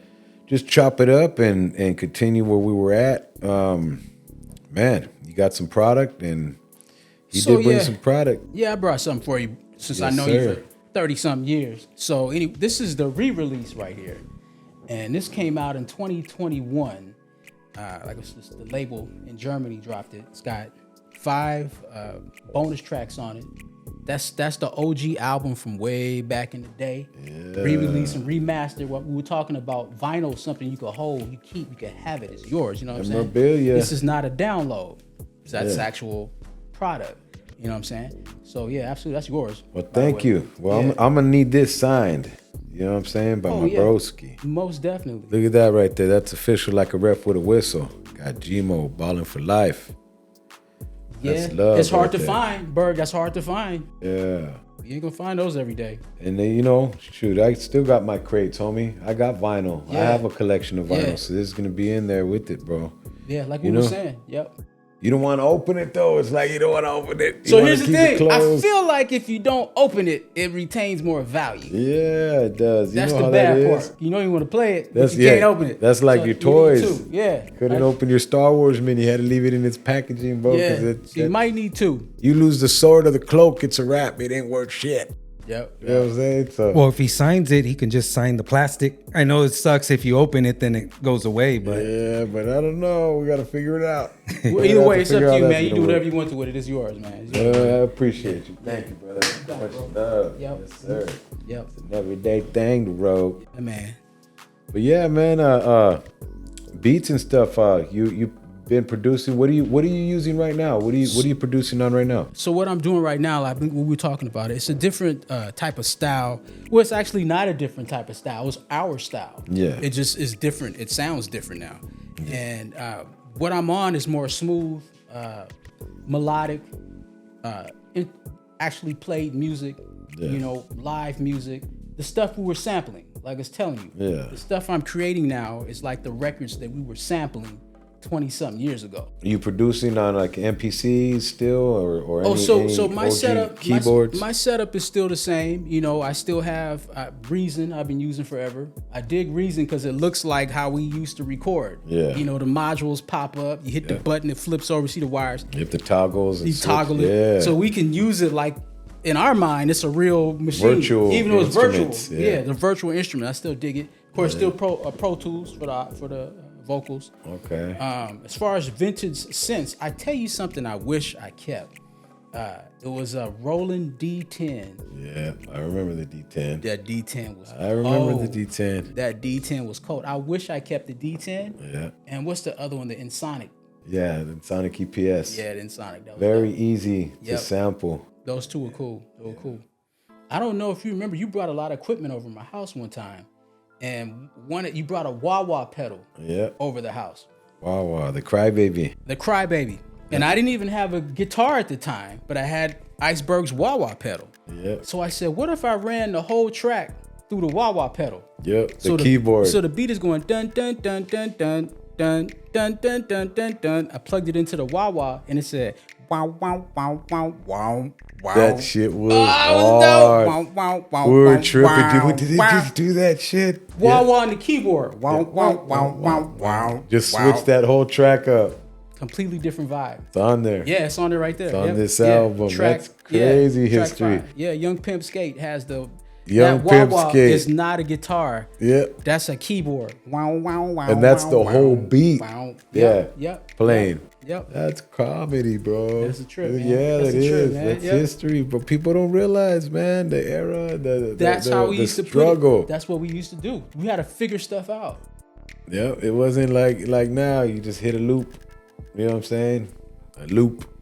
just chop it up and continue where we were at. Man, you got some product, and you did bring some product. Yeah, I brought something for you since I know you for 30-something years. So this is the re-release right here. And this came out in 2021. Like it's just the label in Germany dropped it. It's got 5 bonus tracks on it. That's the OG album from way back in the day. Yeah. Re-release and remaster. What we were talking about, vinyl, something you could hold, you keep, you can have it. It's yours. You know what I'm saying? This is not a download. That's actual product. You know what I'm saying? So yeah, absolutely, that's yours. Well, thank you. Well, I'm gonna need this signed. You know what I'm saying? By my broski. Most definitely. Look at that right there. That's official, like a ref with a whistle. Got Gmo, Ballin for life. Yeah, it's hard to find, Berg. That's hard to find. Yeah. You ain't gonna find those every day. And then, shoot, I still got my crates, homie. I got vinyl. Yeah. I have a collection of vinyl, so this is gonna be in there with it, bro. Yeah, like we were saying. Yep. You don't want to open it though. It's like you don't want to open it. So here's the thing. I feel like if you don't open it, it retains more value. Yeah, it does. That's the bad part. You know you want to play it, but you can't open it. That's like your toys. Yeah. Couldn't open your Star Wars mini. You had to leave it in its packaging, bro. Yeah. You might need 2. You lose the sword or the cloak, it's a wrap. It ain't worth shit. Yep. You know what I'm saying? So, well, if he signs it, he can just sign the plastic. I know it sucks if you open it, then it goes away. But yeah, but I don't know. We got to figure it out. Well, either way, it's up to you, man. You do whatever you want to with it. It's yours, man. I appreciate you. Thank you, brother. Much love. Yep. Yes, sir. Yep. It's an everyday thing to roll. Yeah, man. But yeah, man. Beats and stuff. You been producing. What are you using right now? What are you producing on right now? So what I'm doing right now, like what we were talking about, it's a different type of style. Well, it's actually not a different type of style. It's our style. Yeah. It just is different. It sounds different now. Yeah. And what I'm on is more smooth, melodic, actually played music. Yeah. Live music. The stuff we were sampling, like it's telling you. Yeah. The stuff I'm creating now is like the records that we were sampling 20-something years ago. Are you producing on like MPCs still, or so my OG setup, keyboards? My setup is still the same. I still have Reason. I've been using forever. I dig Reason because it looks like how we used to record. Yeah. The modules pop up. You hit the button, it flips over. See the wires. You have the toggles. You toggle it. Yeah. So we can use it like. In our mind, it's a real machine. Virtual, even though it's virtual. Yeah, the virtual instrument. I still dig it. Of course, still Pro Tools for the vocals. Okay. As far as vintage synths, I tell you something I wish I kept. It was a Roland D10. Yeah, I remember the D10. That D10 was I remember the D10. That D10 was cold. I wish I kept the D10. Yeah. And what's the other one? The Ensonic. Yeah, the Sonic EPS. Yeah, the Ensonic. That was very easy to sample. Those two were cool. They were cool. I don't know if you remember, you brought a lot of equipment over my house one time. And you brought a wah-wah pedal over the house. Wah-wah, the crybaby. The crybaby. And I didn't even have a guitar at the time, but I had Iceberg's wah-wah pedal. Yeah. So I said, what if I ran the whole track through the wah-wah pedal? Yep, so the keyboard. So the beat is going dun, dun, dun, dun, dun, dun, dun, dun, dun, dun, dun. I plugged it into the wah-wah, and it said, wow, wow, wow, wow, wow. Wow. That shit was hard. We were tripping. Did they just do that shit? Wah on the keyboard. Wow, wow, wow, wow, wow. Just switch that whole track up. Completely different vibe. It's on there. Yeah, it's on there right there. It's on this album. That's crazy history. Yeah, Young Pimp Skate has the... Young Pimp Skate is not a guitar. Yep. That's a keyboard. Wow, wow, wow. And that's the whole beat. Wow. Yep. Playing. Yep. That's comedy, bro. That's a trip, man. Yeah, that is. That's history. But people don't realize, man, the era, how we used struggle. To that's what we used to do. We had to figure stuff out. Yep. It wasn't like now. You just hit a loop. You know what I'm saying? A loop.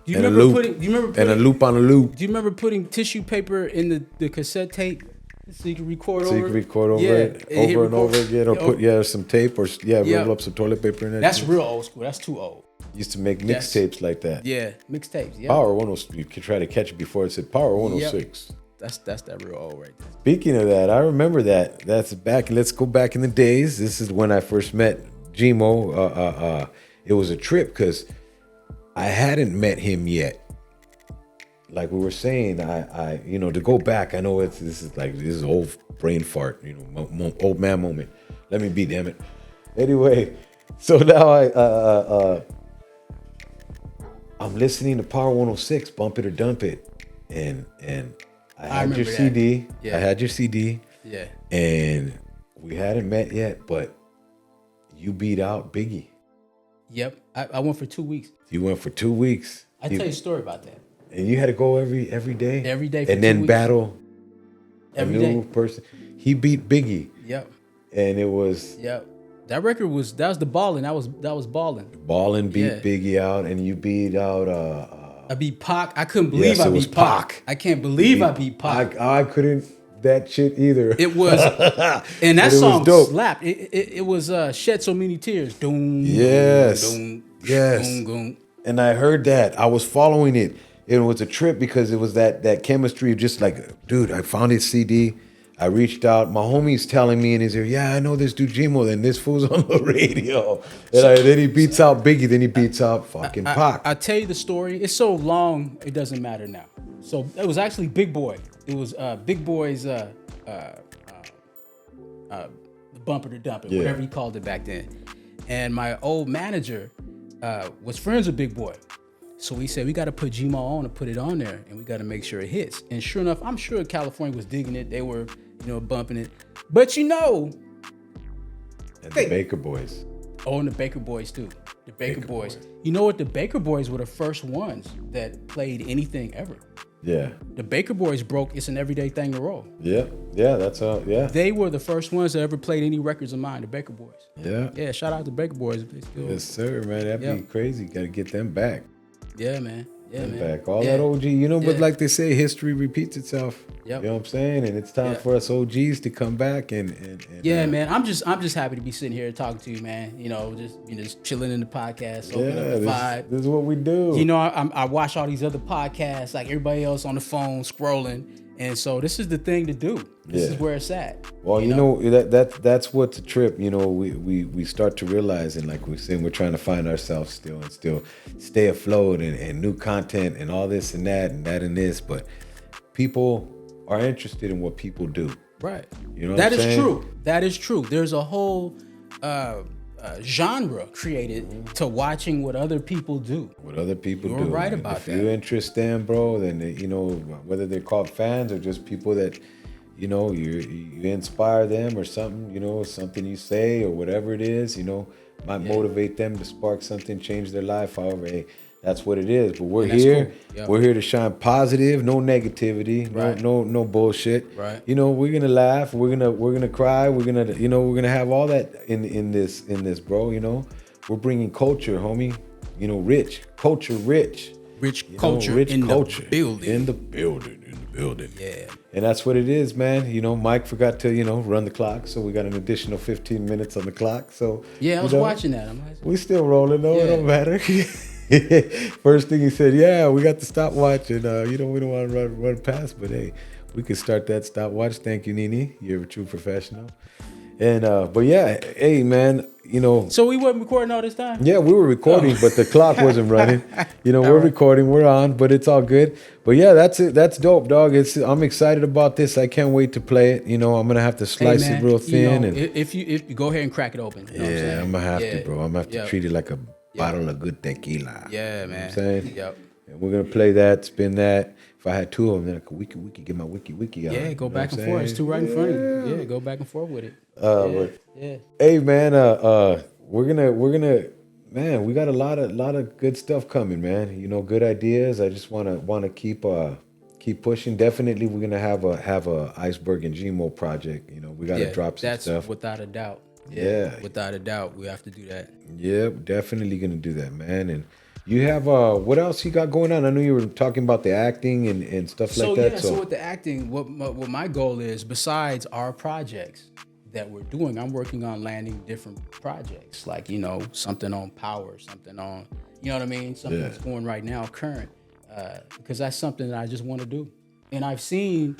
Do you remember putting a loop on a loop? Do you remember putting tissue paper in the cassette tape so you can record over? So you can record over it over and over again, or put some tape, or roll up some toilet paper in it. That's real old school. That's too old. Used to make mixtapes like that. Yeah, mixtapes. Yeah. Power 106. You could try to catch it before it said Power 106. That's that real old right there. Speaking of that, I remember that. That's back. Let's go back in the days. This is when I first met Gmo. It was a trip because I hadn't met him yet. Like we were saying, I to go back. I know this is old brain fart, old man moment. Let me be, damn it. Anyway, so now I'm listening to Power 106, Bump It or Dump It, and I had your CD. Yeah. I had your CD. Yeah. And we hadn't met yet, but you beat out Biggie. Yep. I went for 2 weeks. You went for 2 weeks. I'll tell you a story about that. And you had to go every day? Every day for and then 2 weeks. Battle every a new person. He beat Biggie. Yep. And it was... Yep. That record was the Ballin. That was Ballin. Ballin beat Biggie out, and you beat out... I beat Pac. I couldn't believe I beat Pac. I can't believe I beat Pac. I couldn't... that shit either. It was, and that song slapped. It was Shed So Many Tears. Doom. Yes. Doom, yes. Doom, doom. And I heard that. I was following it. It was a trip because it was that chemistry of just like, dude, I found his CD. I reached out. My homie's telling me in his ear, yeah, I know this dude Jimo. Then this fool's on the radio. And then he beats out Biggie. Then he beats out fucking Pac. I tell you the story. It's so long, it doesn't matter now. So it was actually Big Boy. It was Big Boy's Bumper to Dump It, whatever he called it back then. And my old manager was friends with Big Boy. So we said, we got to put Gmo on and put it on there, and we got to make sure it hits. And sure enough, I'm sure California was digging it. They were, bumping it. But and the Baker Boys. Oh, and the Baker Boys too. The Baker Boys. You know what? The Baker Boys were the first ones that played anything ever. Yeah. The Baker Boys broke It's an Everyday Thing to Roll. Yeah. Yeah, that's yeah. They were the first ones that ever played any records of mine, the Baker Boys. Yeah. Yeah, shout out to Baker Boys. Yes, sir, man. That'd be crazy. Got to get them back. Yeah, man. Yeah, man. Back. All that OG, but like they say, history repeats itself. Yep. You know what I'm saying? And it's time for us OGs to come back and man. I'm just happy to be sitting here talking to you, man. Just chilling in the podcast, opening up the vibe. This is what we do. I watch all these other podcasts like everybody else on the phone scrolling. And so this is the thing to do. This is where it's at. Well, that's what's a trip. We start to realize, and like we're saying, we're trying to find ourselves still and still stay afloat and new content and all this and that and this. But people are interested in what people do. Right. That is true. That is true. There's a whole genre created to watching what other people do. What other people do. You're right about that. If you interest them, bro, then whether they're called fans or just people that you inspire them or something, something you say or whatever it is, might motivate them to spark something, change their life. However, hey, that's what it is. But we're here. Cool. Yep. We're here to shine positive, no negativity, no bullshit. Right. We're gonna laugh. We're gonna cry. We're gonna have all that in this, bro. We're bringing culture, homie. Rich culture, rich culture in the building. Yeah. And that's what it is, man. Mike forgot to run the clock, so we got an additional 15 minutes on the clock. So I was watching that. We still rolling though. It don't matter. First thing he said, we got the stopwatch, and we don't want to run past, but hey, we can start that stopwatch. Thank you, Nini. You're a true professional. And but hey, man, So we weren't recording all this time? Yeah, we were recording, but the clock wasn't running. We're recording, we're on, but it's all good. But yeah, that's it. That's dope, dog. I'm excited about this. I can't wait to play it. I'm gonna have to slice it real thin. And if you go ahead and crack it open. I'm gonna have to, bro. I'm gonna have to treat it like a bottle of good tequila. Yeah, man. You know what I'm saying? Yep. And we're gonna play that, spin that. If I had two of them, then I could wiki get my wiki out. Yeah, go back and forth. It's two right in front of you. Yeah, go back and forth with it. Hey man, we're gonna man, we got a lot of good stuff coming, man. Good ideas. I just wanna keep pushing. Definitely, we're gonna have a Iceberg and Gmo project. We gotta drop some stuff. That's without a doubt. Yeah, without a doubt, we have to do that. Yep, definitely gonna do that, man. And you have what else you got going on? I know you were talking about the acting and stuff like that. So with the acting, what my goal is, besides our projects that we're doing, I'm working on landing different projects, like something on power, something on what I mean, something that's going right now, current, because that's something that I just want to do. And I've seen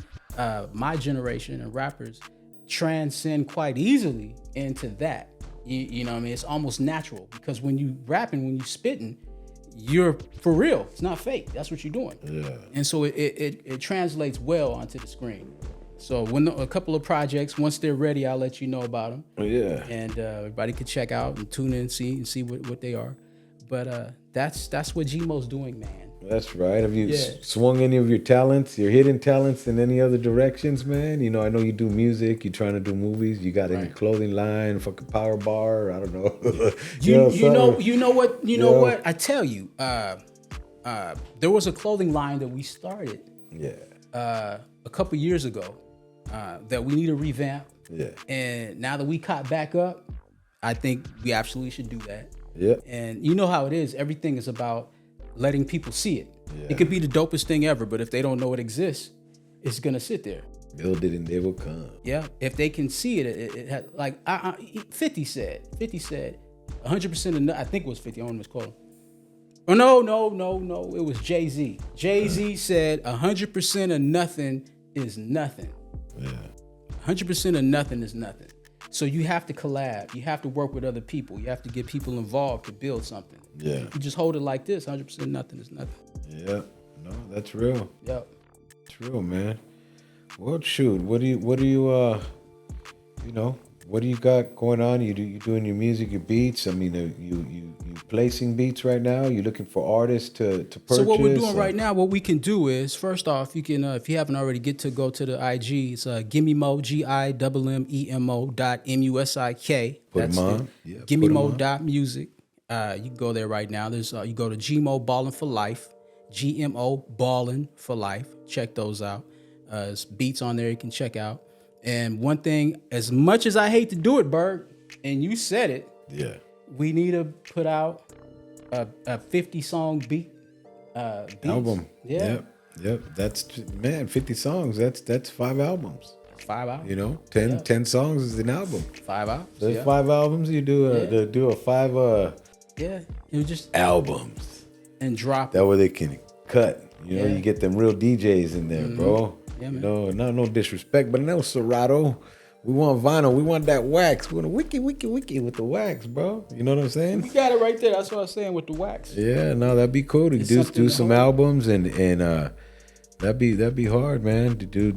my generation and rappers transcend quite easily into that. You know what I mean? It's almost natural, because when you rapping, when you spitting, you're for real. It's not fake. That's what you're doing. Yeah. And so it translates well onto the screen. So when a couple of projects, once they're ready, I'll let you know about them. Oh yeah. And everybody can check out and tune in and see what they are. But that's what Gmo's doing, man. That's right. Have you swung any of your talents, your hidden talents, in any other directions, man? You know, I know you do music. You're trying to do movies. You got any clothing line, fucking power bar? I don't know. You know what? I tell you, there was a clothing line that we started. Yeah. A couple years ago, that we need to revamp. Yeah. And now that we caught back up, I think we absolutely should do that. Yeah. And you know how it is. Everything is about letting people see it. Yeah. It could be the dopest thing ever, but if they don't know it exists, it's gonna sit there. Build it and they will come. Yeah. If they can see it, it had, like 50 said 100% of I think it was 50. I don't misquote him. Oh no. It was Jay-Z. Jay-Z said 100% of nothing is nothing. Yeah. 100% of nothing is nothing. So you have to collab. You have to work with other people. You have to get people involved to build something. Yeah. You just hold it like this. 100% nothing is nothing. Yeah. No, that's real. Yep. It's real, man. Well, shoot. What do you what do you got going on? You doing your music, your beats? I mean, you placing beats right now? You looking for artists to purchase? So what we're doing right now, what we can do is, first off, you can if you haven't already, go to the IG. It's GimmeMo, GIMMEMO.MUSIK. Put them on. Yeah, GimmeMo.music. You can go there right now. There's you go to Gmo Ballin for Life, GMO Ballin for Life. Check those out. There's beats on there you can check out. And one thing, as much as I hate to do it, Berg, and you said it, yeah, we need to put out a 50-song beat album. Yeah. Yep. That's 50 songs. That's 5 albums. 5 albums. You know, 10 songs is an album. 5 albums. So there's 5 albums. You do a 5 it was just albums and drop. That way they can cut. You know, you get them real DJs in there, bro. Yeah, man. You know, no disrespect, but no Serato. We want vinyl. We want that wax. We want a wiki with the wax, bro. You know what I'm saying? You got it right there. That's what I was saying with the wax. Yeah, no, that'd be cool to do some albums and that'd be hard, man. To do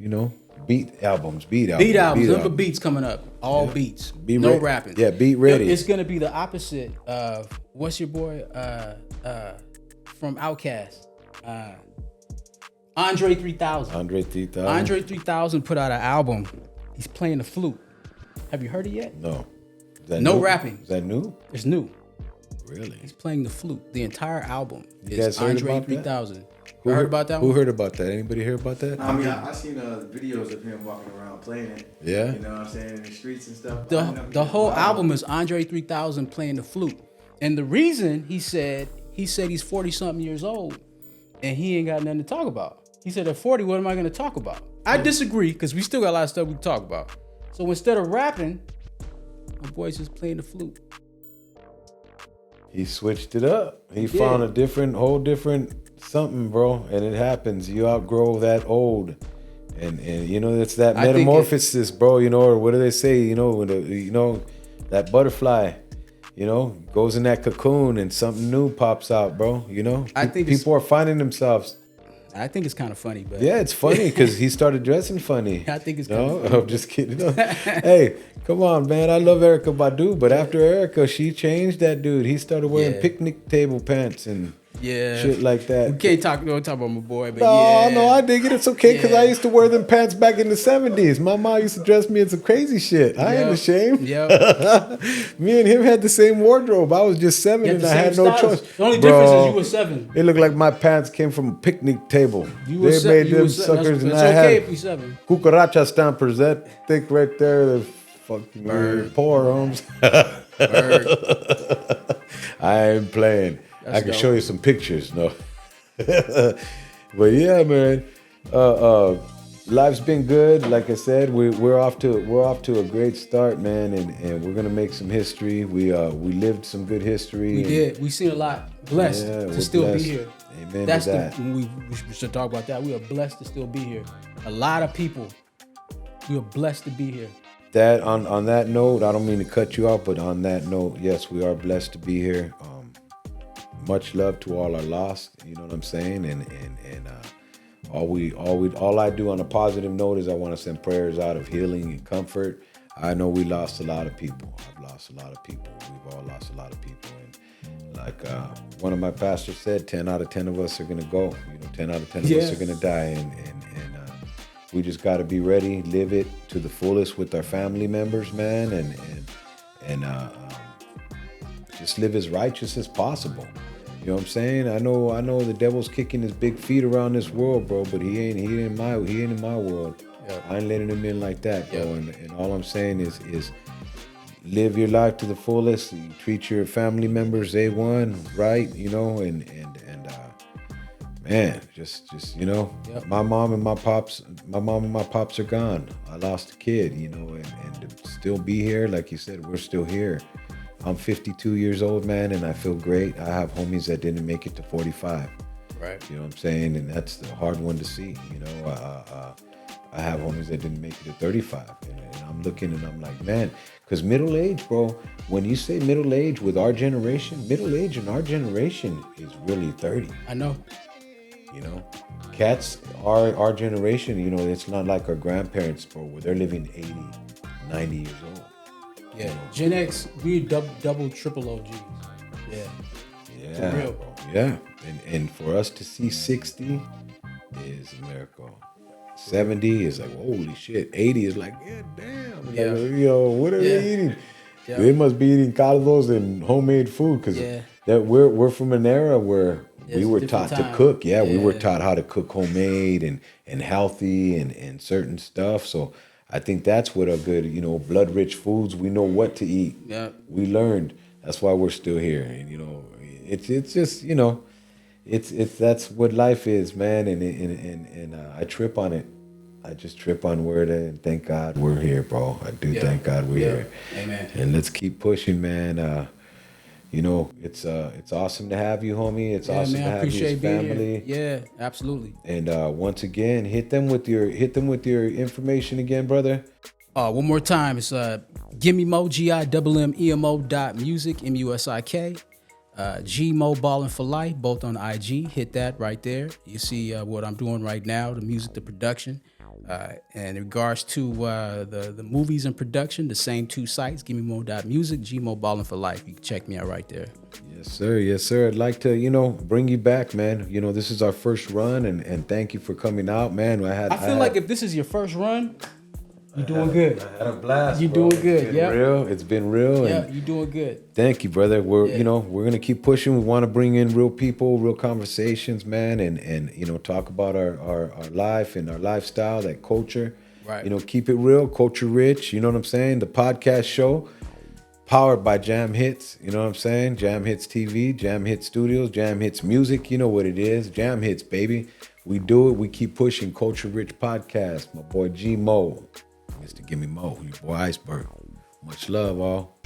you know, beat albums. Number beats coming up. All beats. No rapping. Yeah, beat ready. It's gonna be the opposite of what's your boy from Outkast. Andre 3000. Andre 3000. Andre 3000 put out an album. He's playing the flute. Have you heard it yet? No. No rapping. Is that new? It's new. Really? He's playing the flute. The entire album is Andre 3000. Who heard about that one? Who heard about that? Anybody hear about that? I mean, I seen videos of him walking around playing it. Yeah. You know what I'm saying? In the streets and stuff. The whole album is Andre 3000 playing the flute. And the reason he said he's 40-something years old and he ain't got nothing to talk about. He said, at 40, what am I going to talk about? I disagree, because we still got a lot of stuff we can talk about. So instead of rapping, my boy's just playing the flute. He switched it up. He found a whole different something, bro. And it happens. You outgrow that old. And you know, it's that metamorphosis, bro. You know, or what do they say? You know, that butterfly, you know, goes in that cocoon and something new pops out, bro. You know, I think people are finding themselves. I think it's kind of funny, but yeah, it's funny because he started dressing funny. I think it's kind of funny. I'm just kidding. Hey, come on, man. I love Erykah Badu, but after Erykah, she changed that dude. He started wearing picnic table pants and shit like that. We can't talk about my boy, but no, I dig it. It's okay because I used to wear them pants back in the 70s. My mom used to dress me in some crazy shit. I ain't ashamed. Me and him had the same wardrobe. I was just 7 and I had no choice. The only difference is you were 7. It looked like my pants came from a picnic table. They made them suckers, and I had cucaracha stampers. That thick right there. The fucking poor homes. I ain't playing. I can show you some pictures, no. But yeah, man. Life's been good. Like I said, we're off to a great start, man, and we're gonna make some history. We lived some good history. We did. We seen a lot. Blessed to still be here. Amen. That's to that. We should talk about that. We are blessed to still be here. A lot of people. We are blessed to be here. That on that note, I don't mean to cut you off, but on that note, yes, we are blessed to be here. Much love to all our lost, you know what I'm saying, and All I do on a positive note is I want to send prayers out of healing and comfort. I know we lost a lot of people. I've lost a lot of people. We've all lost a lot of people. And like one of my pastors said, 10 out of 10 of us are going to go. 10 out of 10 of us are going to die. And we just got to be ready, live it to the fullest with our family members, man. And just live as righteous as possible. You know what I'm saying? I know the devil's kicking his big feet around this world, bro, but he ain't in my world. Yep. I ain't letting him in like that, bro. Yep. And all I'm saying is live your life to the fullest. You treat your family members A1, right? Man, just yep. My mom and my pops are gone. I lost a kid, and to still be here, like you said, we're still here. I'm 52 years old, man, and I feel great. I have homies that didn't make it to 45. Right. You know what I'm saying? And that's the hard one to see. I have homies that didn't make it to 35. And I'm looking and I'm like, man, because middle age, bro, when you say middle age with our generation, middle age in our generation is really 30. I know. Cats, our generation, it's not like our grandparents, bro, where they're living 80, 90 years old. Yeah, Gen X, we double, triple OGs. Yeah. Yeah, real. Bro. Yeah. And for us to see 60 is a miracle. 70 is like, holy shit. 80 is like, yeah, damn. Yeah. Like, what are they eating? Yeah. They must be eating caldos and homemade food because that we're from an era where we were taught to cook. Yeah, we were taught how to cook homemade and healthy and certain stuff. So I think that's what a good, blood-rich foods. We know what to eat. Yeah. We learned. That's why we're still here. And it's just, it's that's what life is, man. And I trip on it. I just trip on word and thank God we're here, bro. I do thank God we're here. Amen. And let's keep pushing, man. It's awesome to have you, homie. It's awesome to have you as family. Yeah, absolutely. And once again, hit them with your information again, brother. One more time, it's Gimmemo, GIMMEMO.music, MUSIK. Gmo Ballin for Life, both on IG. Hit that right there. You see what I'm doing right now, the music, the production. And in regards to the movies and production, the same two sites, gimmemo.music, Gmo Ballin for Life. You can check me out right there. Yes, sir. Yes, sir. I'd like to, bring you back, man. This is our first run, and thank you for coming out, man. I feel like if this is your first run, you're doing good. I had a blast. You're doing good. Yeah. It's been real. Yeah, you're doing good. Thank you, brother. We're gonna keep pushing. We want to bring in real people, real conversations, man, and talk about our life and our lifestyle, that culture. Right. Keep it real, culture rich. You know what I'm saying? The podcast show, powered by Jam Hits. You know what I'm saying? JamhitzTv, Jam Hits Studios, Jamhitzmusic. You know what it is? Jam Hits, baby. We do it. We keep pushing. Culture Rich Podcast. My boy G Mo. Mr. Gimme Mo, your boy Iceberg. Much love, all.